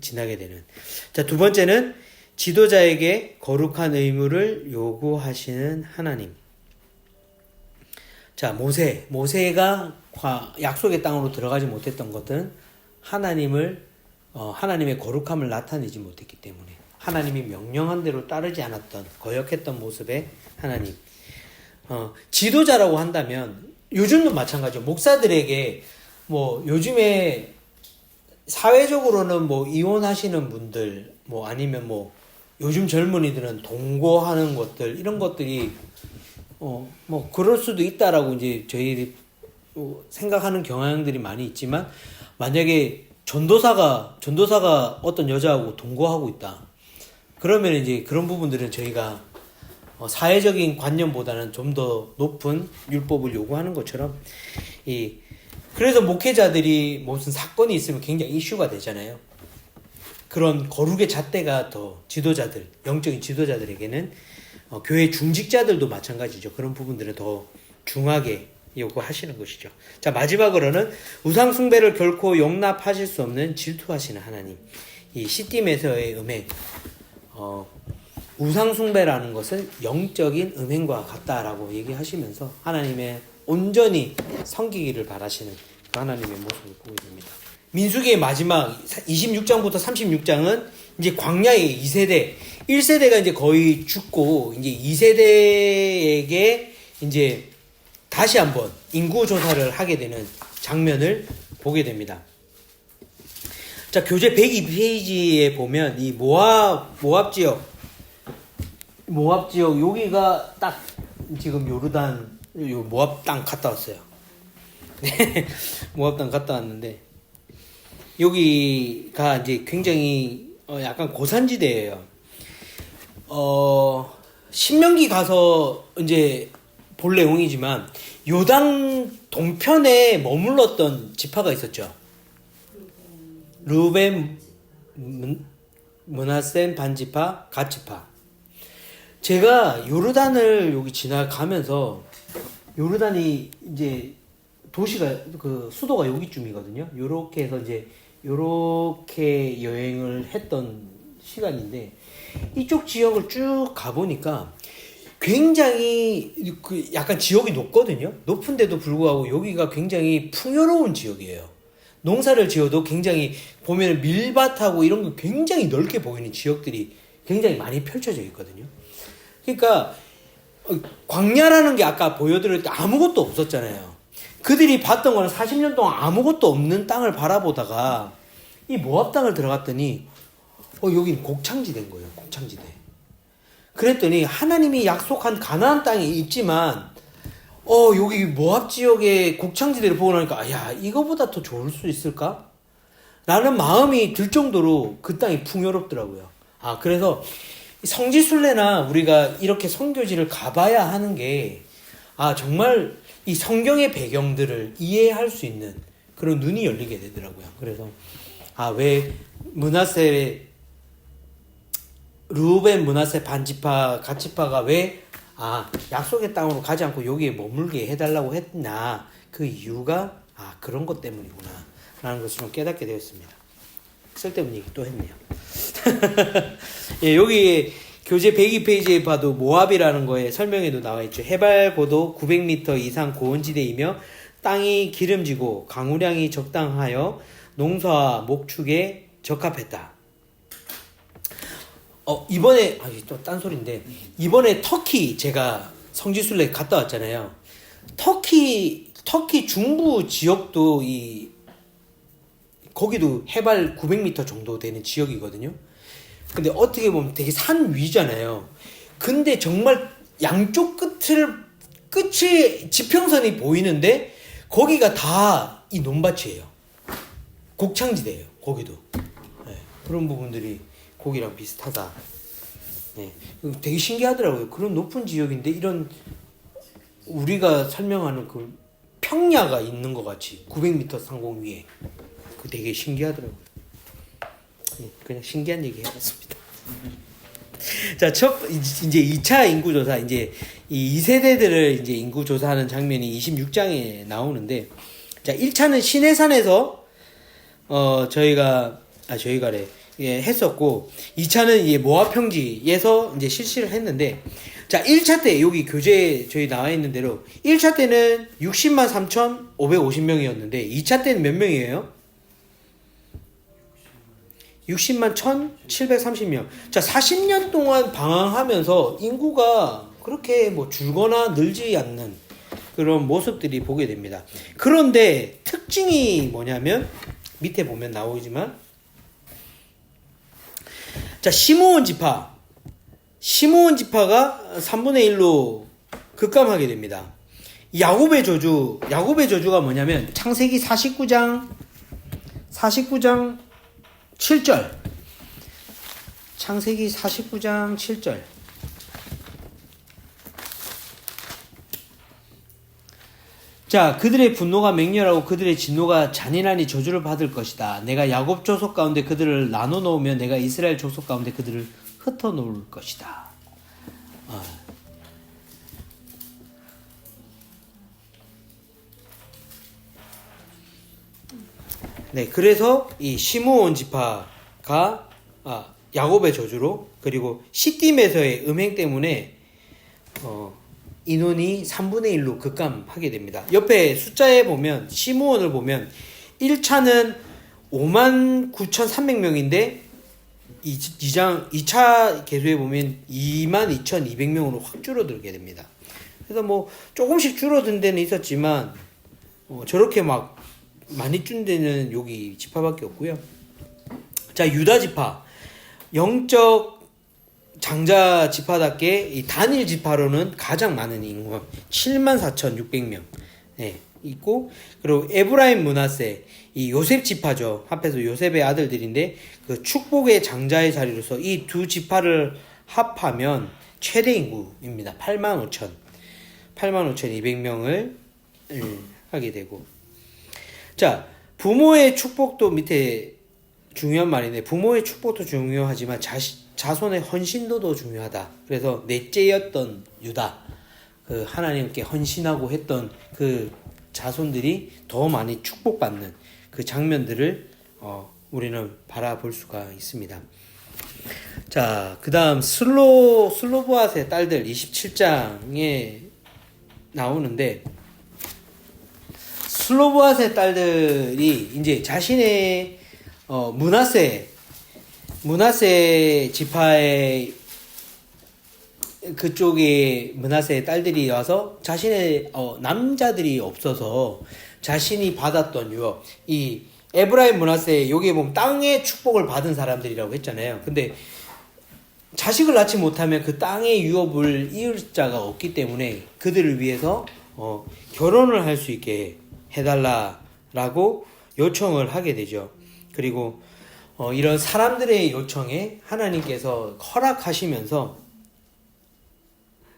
지나게 되는. 자, 두 번째는 지도자에게 거룩한 의무를 요구하시는 하나님. 자, 모세가 약속의 땅으로 들어가지 못했던 것은 하나님의 거룩함을 나타내지 못했기 때문에 하나님이 명령한 대로 따르지 않았던 거역했던 모습의 하나님. 지도자라고 한다면 요즘도 마찬가지죠. 목사들에게 뭐 요즘에 사회적으로는 뭐 이혼하시는 분들 뭐 아니면 뭐 요즘 젊은이들은 동거하는 것들 이런 것들이 뭐 그럴 수도 있다라고 이제 저희들이 생각하는 경향들이 많이 있지만 만약에 전도사가 어떤 여자하고 동거하고 있다. 그러면 이제 그런 부분들은 저희가 사회적인 관념보다는 좀 더 높은 율법을 요구하는 것처럼 그래서 목회자들이 무슨 사건이 있으면 굉장히 이슈가 되잖아요. 그런 거룩의 잣대가 더 지도자들, 영적인 지도자들에게는 교회 중직자들도 마찬가지죠. 그런 부분들은 더 중하게 요구하시는 것이죠. 자, 마지막으로는 우상 숭배를 결코 용납하실 수 없는 질투하시는 하나님. 이 시딤에서의 음행, 우상 숭배라는 것은 영적인 음행과 같다라고 얘기하시면서 하나님의 온전히 섬기기를 바라시는 그 하나님의 모습을 보게 됩니다. 민수기의 마지막 26장부터 36장은 이제 광야의 2세대, 1세대가 이제 거의 죽고 이제 2세대에게 이제 다시 한번 인구 조사를 하게 되는 장면을 보게 됩니다. 자, 교재 102페이지에 보면 이 모압 지역 여기가 딱 지금 요르단 요 모압 땅 갔다 왔어요. 네, 모압 땅 갔다 왔는데 여기가 이제 굉장히 약간 고산지대예요. 신명기 가서 이제 볼 내용이지만 요단 동편에 머물렀던 지파가 있었죠. 르우벤, 므낫세 반지파, 갓지파. 제가 요르단을 여기 지나가면서 요르단이 이제 도시가 그 수도가 여기쯤이거든요. 요렇게 해서 이제 요렇게 여행을 했던 시간인데 이쪽 지역을 쭉 가보니까 굉장히 그 약간 지역이 높거든요. 높은데도 불구하고 여기가 굉장히 풍요로운 지역이에요. 농사를 지어도 굉장히 보면 밀밭하고 이런 거 굉장히 넓게 보이는 지역들이 굉장히 많이 펼쳐져 있거든요. 그러니까 광야라는 게 아까 보여드릴 때 아무것도 없었잖아요. 그들이 봤던 거는 40년 동안 아무것도 없는 땅을 바라보다가 이 모압 땅을 들어갔더니 여긴 곡창지대인 거예요. 곡창지대. 그랬더니 하나님이 약속한 가나안 땅에 있지만 여기 모압 지역의 곡창지대를 보고 나니까 야 이거보다 더 좋을 수 있을까? 라는 마음이 들 정도로 그 땅이 풍요롭더라고요. 그래서 성지순례나 우리가 이렇게 선교지를 가봐야 하는 게 정말 이 성경의 배경들을 이해할 수 있는 그런 눈이 열리게 되더라고요. 그래서 왜 므낫세 르우벤 므낫세 반지파 갓지파가 왜 약속의 땅으로 가지 않고 여기에 머물게 해달라고 했나, 그 이유가 그런 것 때문이구나 라는 것을 좀 깨닫게 되었습니다. 쓸데없는 얘기 또 했네요. 예, 여기 교재 102페이지에 봐도 모압이라는 거에 설명에도 나와 있죠. 해발 고도 900m 이상 고원지대이며 땅이 기름지고 강우량이 적당하여 농사와 목축에 적합했다. 이번에 또 딴소리인데 이번에 터키 제가 성지순례 갔다 왔잖아요. 터키 중부 지역도 거기도 해발 900m 정도 되는 지역이거든요. 근데 어떻게 보면 되게 산 위잖아요. 근데 정말 양쪽 끝이 지평선이 보이는데 거기가 다 이 논밭이에요. 곡창지대예요. 거기도. 네, 그런 부분들이 거기랑 비슷하다. 네, 되게 신기하더라고요. 그런 높은 지역인데 이런 우리가 설명하는 그 평야가 있는 것 같이 900m 상공 위에 그 되게 신기하더라고요. 네, 그냥 신기한 얘기 해봤습니다. 자, 이제 2차 인구조사, 이제 이 2세대들을 이제 인구조사하는 장면이 26장에 나오는데, 자, 1차는 시내산에서, 저희가래, 예, 했었고, 2차는 이제 모압 평지에서 이제 실시를 했는데, 자, 1차 때, 여기 교재에 저희 나와 있는 대로, 1차 때는 60만 3,550명이었는데, 2차 때는 몇 명이에요? 60만 1,730명. 자, 40년 동안 방황하면서 인구가 그렇게 뭐 줄거나 늘지 않는 그런 모습들이 보게 됩니다. 그런데 특징이 뭐냐면 밑에 보면 나오지만, 자, 시므온 지파가 3분의 1로 급감하게 됩니다. 야곱의 저주가 뭐냐면 창세기 49장 7절. 창세기 49장 7절. 자, 그들의 분노가 맹렬하고 그들의 진노가 잔인하니 저주를 받을 것이다. 내가 야곱 족속 가운데 그들을 나눠 놓으면 내가 이스라엘 족속 가운데 그들을 흩어 놓을 것이다. 네, 그래서 이 시므온 지파가 야곱의 저주로, 그리고 시딤에서의 음행 때문에 인원이 3분의 1로 급감하게 됩니다. 옆에 숫자에 보면 시므온을 보면 1차는 59,300명인데 2차 개수해 보면 22,200명으로 확 줄어들게 됩니다. 그래서 뭐 조금씩 줄어든 데는 있었지만 저렇게 막 많이 준 데는 여기 지파밖에 없고요. 자, 유다 지파. 영적 장자 지파답게 이 단일 지파로는 가장 많은 인구 74,600명 있고, 그리고 에브라임 므낫세, 이 요셉 지파죠. 합해서 요셉의 아들들인데 그 축복의 장자의 자리로서 이 두 지파를 합하면 최대 인구입니다. 85,200명을 하게 되고, 자, 부모의 축복도 밑에 중요한 말인데, 부모의 축복도 중요하지만 자손의 헌신도도 중요하다. 그래서 넷째였던 유다, 그 하나님께 헌신하고 했던 그 자손들이 더 많이 축복받는 그 장면들을 우리는 바라볼 수가 있습니다. 자, 그 다음 슬로보앗의 딸들 27장에 나오는데, 슬로보앗의 딸들이 이제 자신의 므낫세 지파의 그쪽에 므낫세의 딸들이 와서 자신의 남자들이 없어서 자신이 받았던 유업, 이 에브라임 므낫세, 여기에 보면 땅의 축복을 받은 사람들이라고 했잖아요. 근데 자식을 낳지 못하면 그 땅의 유업을 이을 자가 없기 때문에 그들을 위해서 결혼을 할 수 있게 해달라라고 요청을 하게 되죠. 그리고 이런 사람들의 요청에 하나님께서 허락하시면서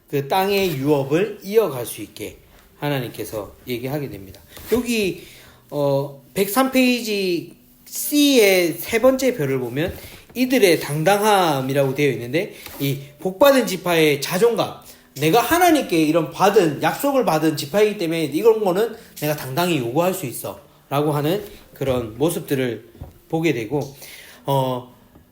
그 땅의 유업을 이어갈 수 있게 하나님께서 얘기하게 됩니다. 여기 103페이지 C의 세 번째 별을 보면 이들의 당당함이라고 되어 있는데, 이 복받은 지파의 자존감, 내가 하나님께 이런 약속을 받은 지파이기 때문에 이런 거는 내가 당당히 요구할 수 있어 라고 하는 그런 모습들을 보게 되고,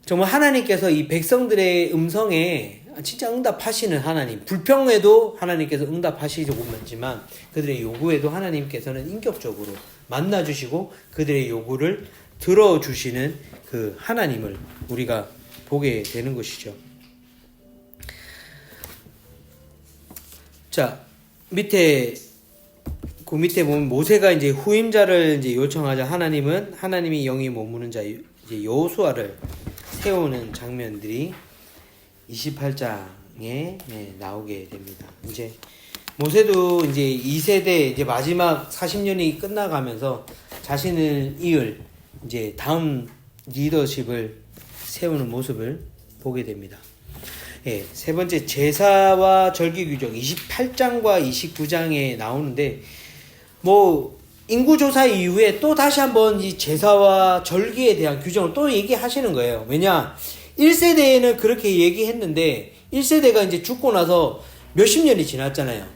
정말 하나님께서 이 백성들의 음성에 진짜 응답하시는 하나님, 불평에도 하나님께서 응답하시지만 그들의 요구에도 하나님께서는 인격적으로 만나주시고 그들의 요구를 들어주시는 그 하나님을 우리가 보게 되는 것이죠. 자, 밑에 보면 모세가 이제 후임자를 이제 요청하자 하나님이 영이 머무는 자 이제 여호수아를 세우는 장면들이 28장에 나오게 됩니다. 이제 모세도 이제 2세대 이제 마지막 40년이 끝나가면서 자신을 이을 이제 다음 리더십을 세우는 모습을 보게 됩니다. 세 번째, 제사와 절기 규정 28장과 29장에 나오는데, 뭐 인구조사 이후에 또 다시 한번 이 제사와 절기에 대한 규정을 또 얘기하시는 거예요. 왜냐, 1세대에는 그렇게 얘기했는데 1세대가 이제 죽고 나서 몇십 년이 지났잖아요.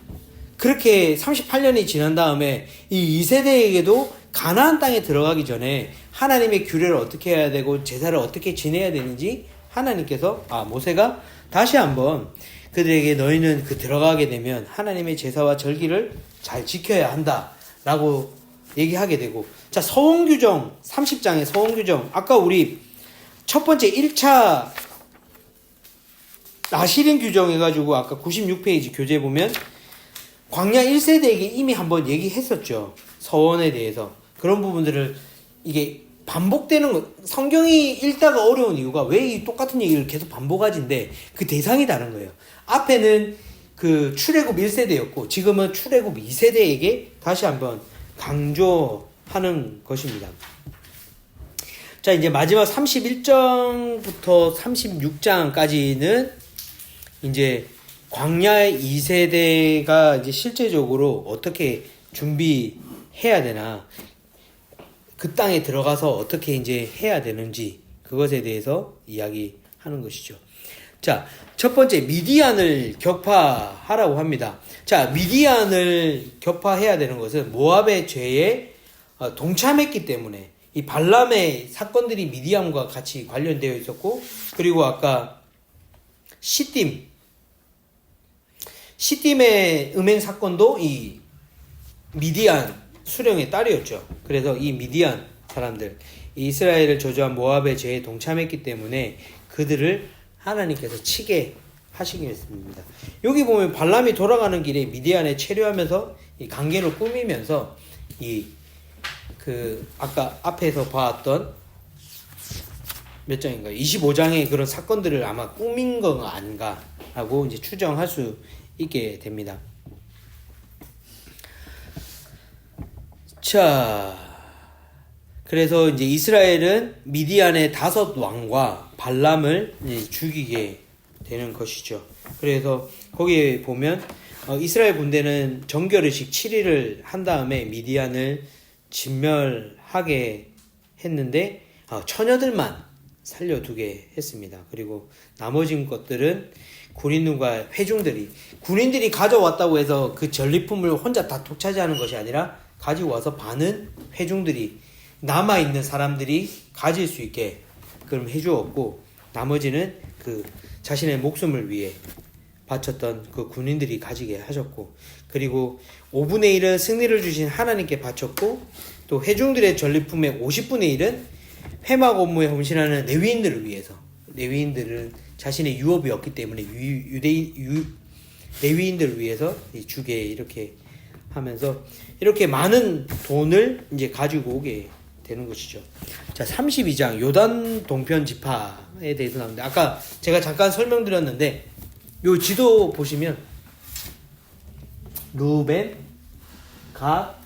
그렇게 38년이 지난 다음에 이 2세대에게도 가나안 땅에 들어가기 전에 하나님의 규례를 어떻게 해야 되고 제사를 어떻게 지내야 되는지 하나님께서 모세가 다시 한번 그들에게 너희는 들어가게 되면 하나님의 제사와 절기를 잘 지켜야 한다 라고 얘기하게 되고, 자, 서원규정 30장의 서원규정, 아까 우리 첫 번째 1차 나시린 규정 해가지고 아까 96페이지 교재 보면 광야 1세대에게 이미 한번 얘기했었죠. 서원에 대해서. 그런 부분들을 이게 반복되는 거, 성경이 읽다가 어려운 이유가 왜 이 똑같은 얘기를 계속 반복하지인데 그 대상이 다른 거예요. 앞에는 그 출애굽 1세대였고 지금은 출애굽 2세대에게 다시 한번 강조하는 것입니다. 자, 이제 마지막 31장부터 36장까지는 이제 광야의 2세대가 이제 실제적으로 어떻게 준비해야 되나, 그 땅에 들어가서 어떻게 이제 해야 되는지 그것에 대해서 이야기하는 것이죠. 자, 첫 번째 미디안을 격파하라고 합니다. 자, 미디안을 격파해야 되는 것은 모압의 죄에 동참했기 때문에 이 발람의 사건들이 미디안과 같이 관련되어 있었고, 그리고 아까 시딤의 음행 사건도 이 미디안 수령의 딸이었죠. 그래서 이 미디안 사람들, 이스라엘을 저주한 모압의 죄에 동참했기 때문에 그들을 하나님께서 치게 하시겠습니다. 여기 보면 발람이 돌아가는 길에 미디안에 체류하면서 이 강계를 꾸미면서 아까 앞에서 봤던 몇 장인가 25장의 그런 사건들을 아마 꾸민 건 아닌가라고 이제 추정할 수 있게 됩니다. 자, 그래서 이제 이스라엘은 미디안의 5 왕과 발람을 이제 죽이게 되는 것이죠. 그래서 거기에 보면 이스라엘 군대는 정결의식 7일을 한 다음에 미디안을 진멸하게 했는데 처녀들만 살려두게 했습니다. 그리고 나머진 것들은 군인과 군인들이 가져왔다고 해서 그 전리품을 혼자 다 독차지하는 것이 아니라 가지고 와서 반은 회중들이 남아있는 사람들이 가질 수 있게 그럼 해주었고, 나머지는 그 자신의 목숨을 위해 바쳤던 그 군인들이 가지게 하셨고, 그리고 5분의 1은 승리를 주신 하나님께 바쳤고, 또 회중들의 전리품의 50분의 1은 회막 업무에 헌신하는 레위인들을 위해서, 레위인들은 자신의 유업이 없기 때문에 레위인들을 위해서 주게 이렇게 하면서 이렇게 많은 돈을 이제 가지고 오게 되는 것이죠. 자, 32장 요단 동편 지파에 대해서 나오는데, 아까 제가 잠깐 설명드렸는데 요 지도 보시면 루벤, 갓,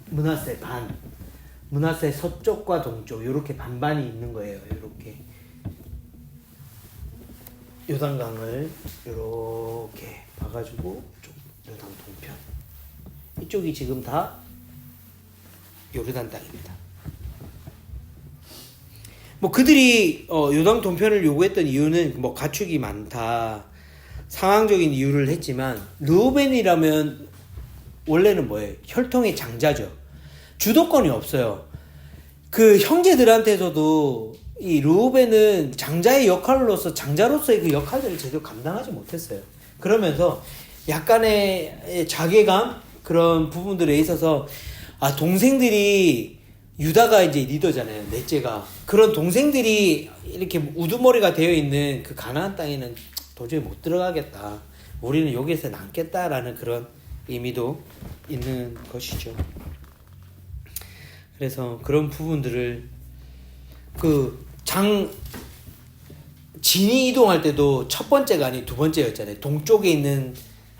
므낫세 반, 므낫세 서쪽과 동쪽 이렇게 반반이 있는 거예요. 이렇게 요단강을 이렇게 봐가지고 요단 동편, 이쪽이 지금 다 요르단 땅입니다. 뭐 그들이 요단 동편을 요구했던 이유는 뭐 가축이 많다, 상황적인 이유를 했지만, 르우벤이라면 원래는 뭐예요? 혈통의 장자죠. 주도권이 없어요. 그 형제들한테서도 이 르우벤은 장자로서의 그 역할들을 제대로 감당하지 못했어요. 그러면서 약간의 자괴감, 그런 부분들에 있어서 동생들이, 유다가 이제 리더잖아요, 넷째가. 그런 동생들이 이렇게 우두머리가 되어 있는 그 가나안 땅에는 도저히 못 들어가겠다, 우리는 여기서 남겠다라는 그런 의미도 있는 것이죠. 그래서 그런 부분들을 진이 이동할 때도 첫 번째가 아닌 두 번째였잖아요. 동쪽에 있는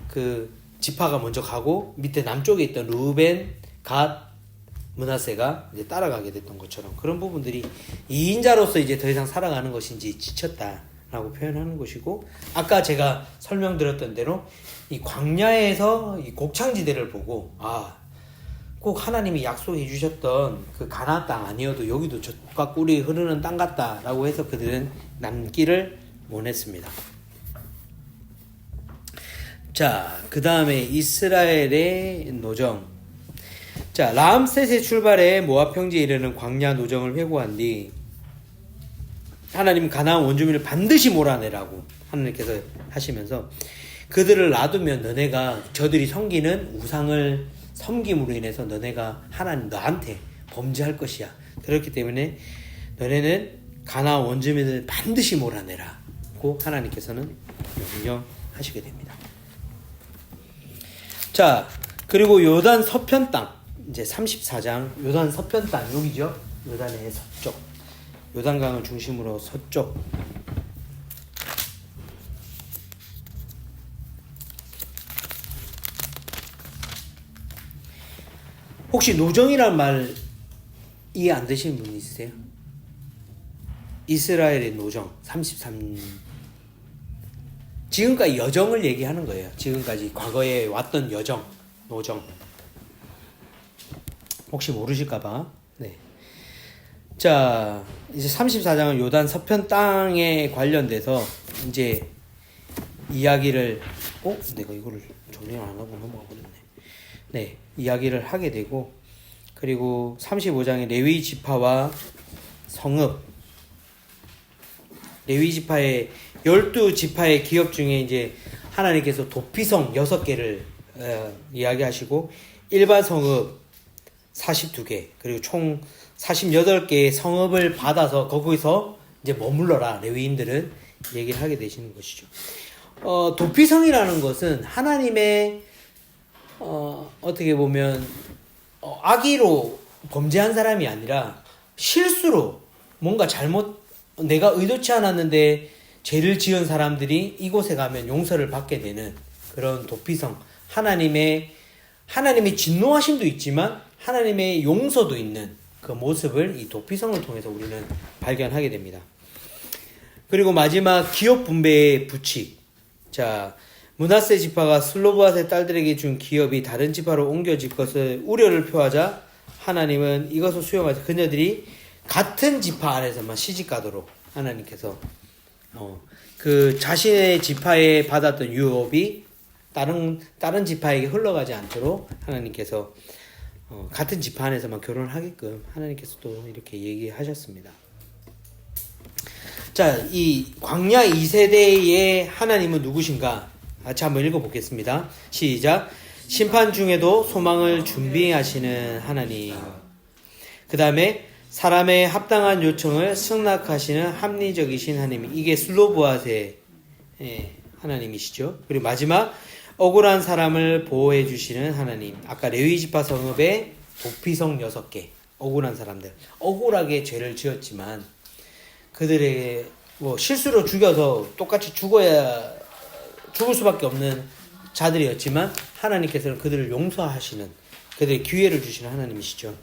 그 지파가 먼저 가고 밑에 남쪽에 있던 르우벤, 갓, 므낫세가 이제 따라가게 됐던 것처럼, 그런 부분들이 2인자로서 이제 더 이상 살아가는 것인지 지쳤다라고 표현하는 것이고, 아까 제가 설명드렸던 대로 이 광야에서 이 곡창지대를 보고 꼭 하나님이 약속해 주셨던 그 가나안 땅 아니어도 여기도 젖과 꿀이 흐르는 땅 같다라고 해서 그들은 남기를 원했습니다. 자, 그 다음에 이스라엘의 노정. 자, 라암셋의 출발에 모압 평지에 이르는 광야 노정을 회고한 뒤 하나님 가나안 원주민을 반드시 몰아내라고 하나님께서 하시면서, 그들을 놔두면 너네가 저들이 섬기는 우상을 섬김으로 인해서 너네가 하나님 너한테 범죄할 것이야. 그렇기 때문에 너네는 가나안 원주민을 반드시 몰아내라고 하나님께서는 명령하시게 됩니다. 자, 그리고 요단 서편 땅, 이제 34장 요단 서편 땅, 여기죠. 요단의 서쪽, 요단강을 중심으로 서쪽. 혹시 노정이란 말 이해 안 되시는 분 있으세요? 이스라엘의 노정 33, 지금까지 여정을 얘기하는 거예요. 지금까지 과거에 왔던 여정, 노정. 혹시 모르실까봐. 네. 자, 이제 34장은 요단 서편 땅에 관련돼서 이제 이야기를, 내가 이거를 정리를 안 하고 넘어가 버렸네. 네, 이야기를 하게 되고, 그리고 35장에 레위 지파와 성읍, 레위 지파의 12지파의 기업 중에 이제 하나님께서 도피성 6개를 이야기하시고, 일반 성읍 42개, 그리고 총 48개의 성읍을 받아서 거기서 이제 머물러라, 레위인들은 얘기를 하게 되시는 것이죠. 도피성이라는 것은 하나님의 어떻게 보면 악의로 범죄한 사람이 아니라 실수로 뭔가 내가 의도치 않았는데 죄를 지은 사람들이 이곳에 가면 용서를 받게 되는 그런 도피성, 하나님의 진노하심도 있지만 하나님의 용서도 있는 그 모습을 이 도피성을 통해서 우리는 발견하게 됩니다. 그리고 마지막 기업 분배의 부칙. 자, 므낫세 지파가 슬로브앗의 딸들에게 준 기업이 다른 지파로 옮겨질 것을 우려를 표하자 하나님은 이것을 수용하자 그녀들이 같은 지파 안에서만 시집가도록 하나님께서 그 자신의 지파에 받았던 유업이 다른 지파에게 흘러가지 않도록 하나님께서 같은 지파 안에서만 결혼을 하게끔 하나님께서 또 이렇게 얘기하셨습니다. 자, 이 광야 2세대의 하나님은 누구신가? 같이 한번 읽어보겠습니다. 시작. 심판 중에도 소망을 준비하시는 하나님. 그 다음에 사람의 합당한 요청을 승낙하시는 합리적이신 하나님. 이게 슬로브앗의 하나님이시죠. 그리고 마지막 억울한 사람을 보호해 주시는 하나님. 아까 레위지파 성읍의 도피성 6개 억울한 사람들, 억울하게 죄를 지었지만 그들에게 실수로 죽여서 똑같이 죽을 수밖에 없는 자들이었지만 하나님께서는 그들을 용서하시는, 그들의 기회를 주시는 하나님이시죠.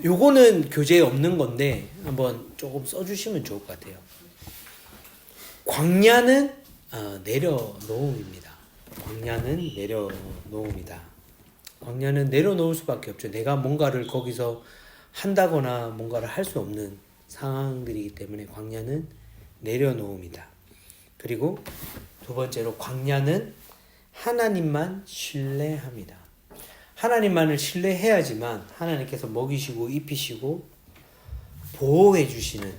요거는 교재에 없는 건데 한번 조금 써주시면 좋을 것 같아요. 광야는 내려놓음입니다. 광야는 내려놓음이다. 광야는 내려놓을 수밖에 없죠. 내가 뭔가를 거기서 한다거나 뭔가를 할 수 없는 상황들이기 때문에 광야는 내려놓음이다. 그리고 두 번째로 광야는 하나님만 신뢰합니다. 하나님만을 신뢰해야지만 하나님께서 먹이시고 입히시고 보호해 주시는,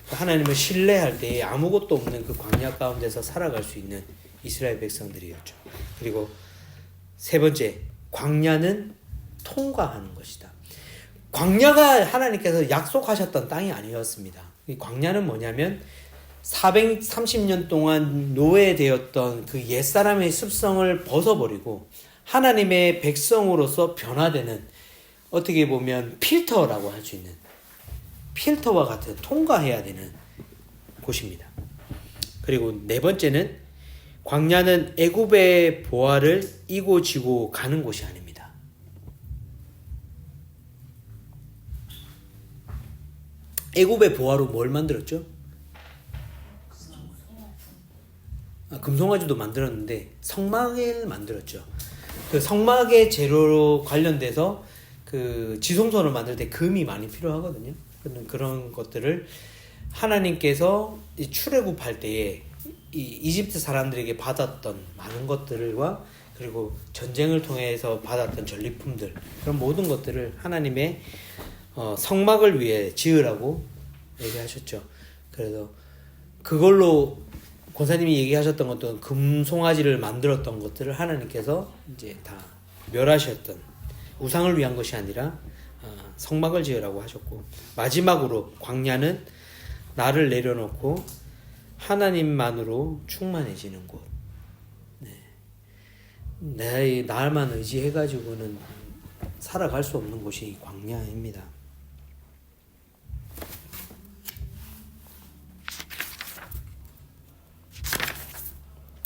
하나님을 신뢰할 때에 아무것도 없는 그 광야 가운데서 살아갈 수 있는 이스라엘 백성들이었죠. 그리고 세 번째, 광야는 통과하는 것이다. 광야가 하나님께서 약속하셨던 땅이 아니었습니다. 이 광야는 뭐냐면 430년 동안 노예되었던 그 옛사람의 습성을 벗어버리고 하나님의 백성으로서 변화되는, 어떻게 보면 필터라고 할 수 있는, 필터와 같은 통과해야 되는 곳입니다. 그리고 네 번째는 광야는 애굽의 보화를 이고 지고 가는 곳이 아닙니다. 애굽의 보화로 뭘 만들었죠? 금송아지도 만들었는데 성막을 만들었죠. 그 성막의 재료로 관련돼서 그 지성소를 만들 때 금이 많이 필요하거든요. 그런 것들을 하나님께서 출애굽할 때에 이집트 사람들에게 받았던 많은 것들과 그리고 전쟁을 통해서 받았던 전리품들, 그런 모든 것들을 하나님의 성막을 위해 지으라고 얘기하셨죠. 그래서 그걸로 권사님이 얘기하셨던 것도 금송아지를 만들었던 것들을 하나님께서 이제 다 멸하셨던, 우상을 위한 것이 아니라 성막을 지으라고 하셨고, 마지막으로 광야는 나를 내려놓고 하나님만으로 충만해지는 곳. 나만 의지해가지고는 살아갈 수 없는 곳이 광야입니다.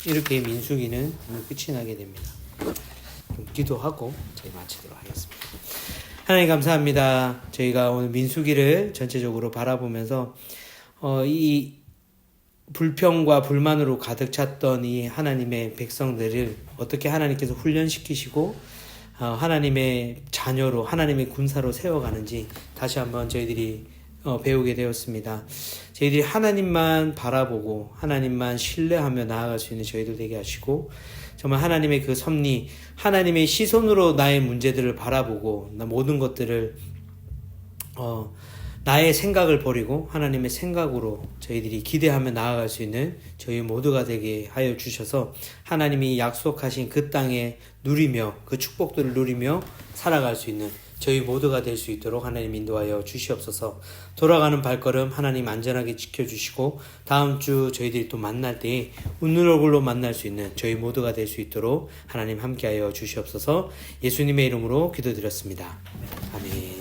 이렇게 민수기는 끝이 나게 됩니다. 좀 기도하고 저희 마치도록 하겠습니다. 하나님 감사합니다. 저희가 오늘 민수기를 전체적으로 바라보면서 이 불평과 불만으로 가득 찼던 이 하나님의 백성들을 어떻게 하나님께서 훈련시키시고 하나님의 자녀로, 하나님의 군사로 세워가는지 다시 한번 저희들이 배우게 되었습니다. 저희들이 하나님만 바라보고 하나님만 신뢰하며 나아갈 수 있는 저희들 되게 하시고, 정말 하나님의 그 섭리, 하나님의 시선으로 나의 문제들을 바라보고 모든 것들을 나의 생각을 버리고 하나님의 생각으로 저희들이 기대하며 나아갈 수 있는 저희 모두가 되게 하여 주셔서 하나님이 약속하신 그 땅에 누리며 그 축복들을 누리며 살아갈 수 있는 저희 모두가 될 수 있도록 하나님 인도하여 주시옵소서. 돌아가는 발걸음 하나님 안전하게 지켜주시고 다음 주 저희들이 또 만날 때 웃는 얼굴로 만날 수 있는 저희 모두가 될 수 있도록 하나님 함께하여 주시옵소서. 예수님의 이름으로 기도드렸습니다. 아멘.